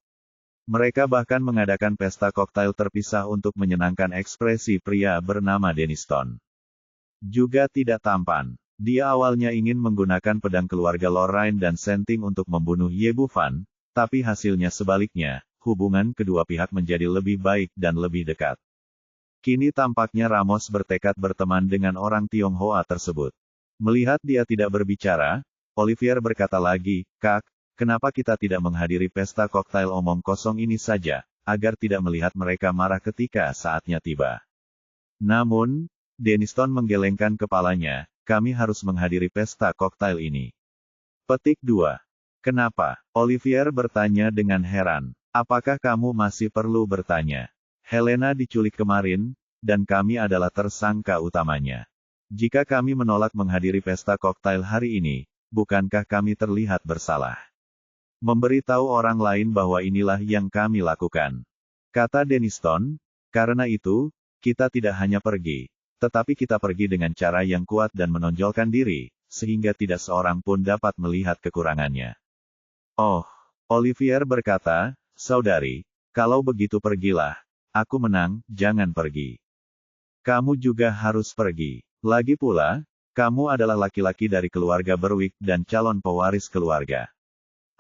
S1: Mereka bahkan mengadakan pesta koktail terpisah untuk menyenangkan ekspresi pria bernama Denniston. Juga tidak tampan. Dia awalnya ingin menggunakan pedang keluarga Lorraine dan Senting untuk membunuh Ye Bufan, tapi hasilnya sebaliknya, hubungan kedua pihak menjadi lebih baik dan lebih dekat. Kini tampaknya Ramos bertekad berteman dengan orang Tionghoa tersebut. Melihat dia tidak berbicara, Olivier berkata lagi, "Kak, kenapa kita tidak menghadiri pesta koktail omong kosong ini saja, agar tidak melihat mereka marah ketika saatnya tiba?" Namun, Denniston menggelengkan kepalanya, "Kami harus menghadiri pesta koktail ini." Petik 2. "Kenapa?" Olivier bertanya dengan heran. "Apakah kamu masih perlu bertanya? Helena diculik kemarin, dan kami adalah tersangka utamanya. Jika kami menolak menghadiri pesta koktail hari ini, bukankah kami terlihat bersalah? Memberitahu orang lain bahwa inilah yang kami lakukan," kata Denniston. "Karena itu, kita tidak hanya pergi, tetapi kita pergi dengan cara yang kuat dan menonjolkan diri, sehingga tidak seorang pun dapat melihat kekurangannya." "Oh," Olivier berkata, "saudari, kalau begitu pergilah. Aku menang, jangan pergi. Kamu juga harus pergi. Lagi pula, kamu adalah laki-laki dari keluarga Berwick dan calon pewaris keluarga.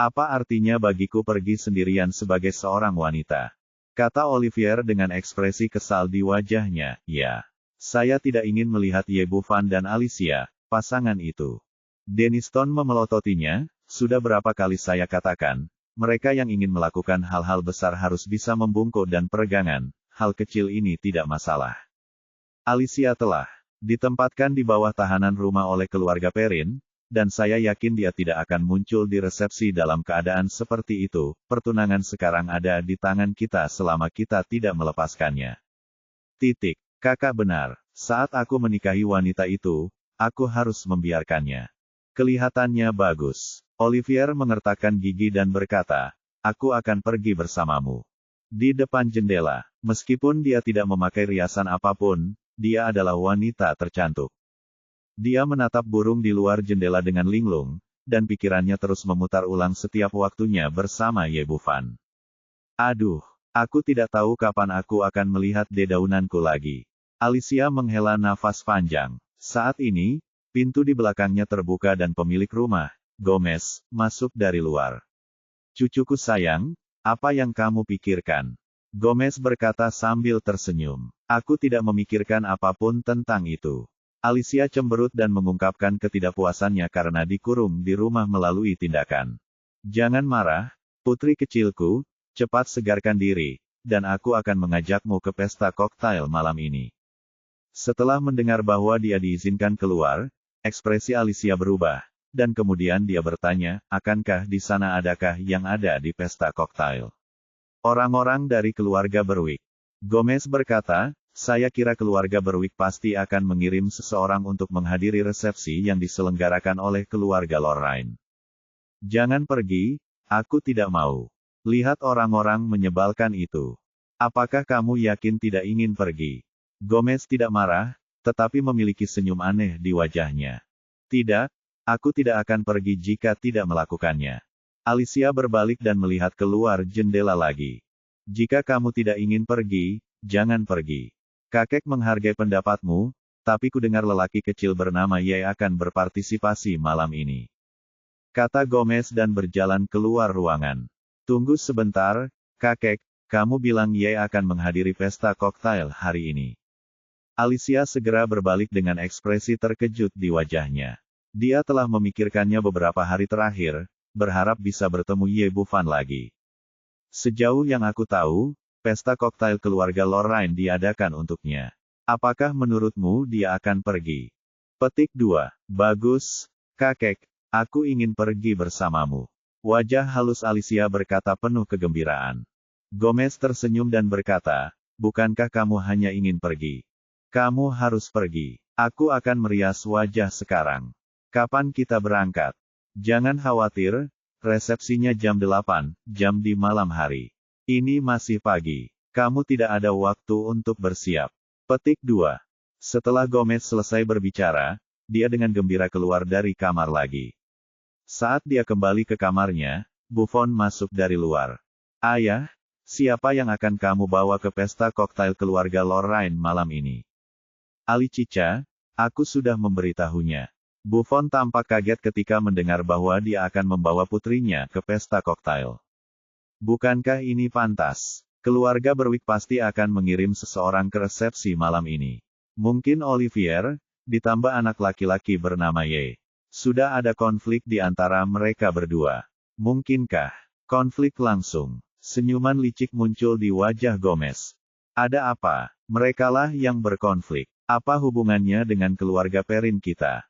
S1: Apa artinya bagiku pergi sendirian sebagai seorang wanita?" Kata Olivier dengan ekspresi kesal di wajahnya. "Ya. Saya tidak ingin melihat Ye Bufan dan Alicia, pasangan itu." Denniston memelototinya, "Sudah berapa kali saya katakan, mereka yang ingin melakukan hal-hal besar harus bisa membungkuk dan peregangan, hal kecil ini tidak masalah. Alicia telah ditempatkan di bawah tahanan rumah oleh keluarga Perrin, dan saya yakin dia tidak akan muncul di resepsi dalam keadaan seperti itu. Pertunangan sekarang ada di tangan kita selama kita tidak melepaskannya." Titik. "Kakak benar. Saat aku menikahi wanita itu, aku harus membiarkannya. Kelihatannya bagus." Olivier mengertakkan gigi dan berkata, "Aku akan pergi bersamamu." Di depan jendela, meskipun dia tidak memakai riasan apapun, dia adalah wanita tercantik. Dia menatap burung di luar jendela dengan linglung, dan pikirannya terus memutar ulang setiap waktunya bersama Ye Bufan. "Aduh, aku tidak tahu kapan aku akan melihat dedaunanku lagi." Alicia menghela nafas panjang. Saat ini, pintu di belakangnya terbuka dan pemilik rumah, Gomez, masuk dari luar. "Cucuku sayang, apa yang kamu pikirkan?" Gomez berkata sambil tersenyum. "Aku tidak memikirkan apapun tentang itu." Alicia cemberut dan mengungkapkan ketidakpuasannya karena dikurung di rumah melalui tindakan. "Jangan marah, putri kecilku, cepat segarkan diri, dan aku akan mengajakmu ke pesta koktail malam ini." Setelah mendengar bahwa dia diizinkan keluar, ekspresi Alicia berubah. dan kemudian dia bertanya, akankah di sana adakah yang ada di pesta koktail? Orang-orang dari keluarga Berwick. Gomez berkata, saya kira keluarga Berwick pasti akan mengirim seseorang untuk menghadiri resepsi yang diselenggarakan oleh keluarga Lorraine. Jangan pergi, aku tidak mau. Lihat orang-orang menyebalkan itu. Apakah kamu yakin tidak ingin pergi? Gomez tidak marah, tetapi memiliki senyum aneh di wajahnya. Tidak, aku tidak akan pergi jika tidak melakukannya. Alicia berbalik dan melihat keluar jendela lagi. Jika kamu tidak ingin pergi, jangan pergi. Kakek menghargai pendapatmu, tapi kudengar lelaki kecil bernama Ye akan berpartisipasi malam ini. Kata Gomez dan berjalan keluar ruangan. Tunggu sebentar, kakek, kamu bilang Ye akan menghadiri pesta koktail hari ini. Alicia segera berbalik dengan ekspresi terkejut di wajahnya. Dia telah memikirkannya beberapa hari terakhir, berharap bisa bertemu Ye Bufan lagi. Sejauh yang aku tahu, pesta koktail keluarga Lorraine diadakan untuknya. Apakah menurutmu dia akan pergi? Petik 2. Bagus, kakek, aku ingin pergi bersamamu. Wajah halus Alicia berkata penuh kegembiraan. Gomez tersenyum dan berkata, bukankah kamu hanya ingin pergi? Kamu harus pergi. Aku akan merias wajah sekarang. Kapan kita berangkat? Jangan khawatir, resepsinya jam 8, jam di malam hari. Ini masih pagi. Kamu tidak ada waktu untuk bersiap. Petik 2. Setelah Gomez selesai berbicara, dia dengan gembira keluar dari kamar lagi. Saat dia kembali ke kamarnya, Buffon masuk dari luar. Ayah, siapa yang akan kamu bawa ke pesta koktail keluarga Lorraine malam ini? Alicica, aku sudah memberitahunya. Buffon tampak kaget ketika mendengar bahwa dia akan membawa putrinya ke pesta koktail. Bukankah ini pantas? Keluarga Berwick pasti akan mengirim seseorang ke resepsi malam ini. Mungkin Olivier, ditambah anak laki-laki bernama Ye. Sudah ada konflik di antara mereka berdua. Mungkinkah konflik langsung? Senyuman licik muncul di wajah Gomez. Ada apa? Merekalah yang berkonflik. Apa hubungannya dengan keluarga Perrin kita?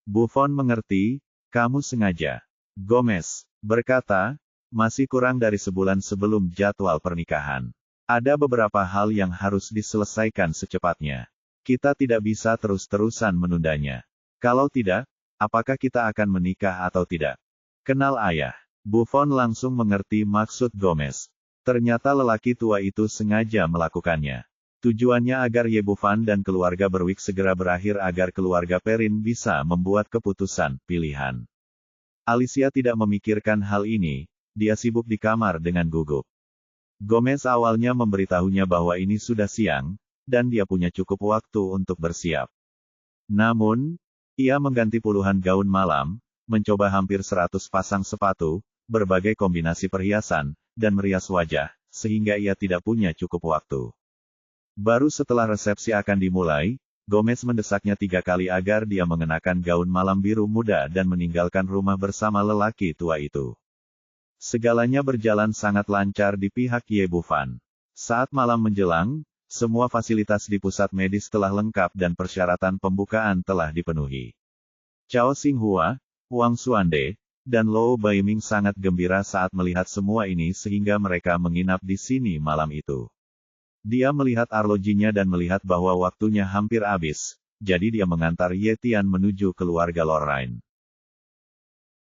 S1: Buffon mengerti, kamu sengaja. Gomez berkata, masih kurang dari sebulan sebelum jadwal pernikahan. Ada beberapa hal yang harus diselesaikan secepatnya. Kita tidak bisa terus-terusan menundanya. Kalau tidak, apakah kita akan menikah atau tidak? Kenal ayah. Buffon langsung mengerti maksud Gomez. Ternyata lelaki tua itu sengaja melakukannya. Tujuannya agar Ye Bufan dan keluarga Berwick segera berakhir agar keluarga Perrin bisa membuat keputusan, pilihan. Alicia tidak memikirkan hal ini, dia sibuk di kamar dengan gugup. Gomez awalnya memberitahunya bahwa ini sudah siang, dan dia punya cukup waktu untuk bersiap. Namun, ia mengganti puluhan gaun malam, mencoba hampir 100 pasang sepatu, berbagai kombinasi perhiasan, dan merias wajah, sehingga ia tidak punya cukup waktu. Baru setelah resepsi akan dimulai, Gomez mendesaknya 3 kali agar dia mengenakan gaun malam biru muda dan meninggalkan rumah bersama lelaki tua itu. Segalanya berjalan sangat lancar di pihak Ye Bufan. Saat malam menjelang, semua fasilitas di pusat medis telah lengkap dan persyaratan pembukaan telah dipenuhi. Chao Xinghua, Wang Xuande, dan Lou Baiming sangat gembira saat melihat semua ini sehingga mereka menginap di sini malam itu. Dia melihat arlojinya dan melihat bahwa waktunya hampir habis, jadi dia mengantar Ye Tian menuju keluarga Lorraine.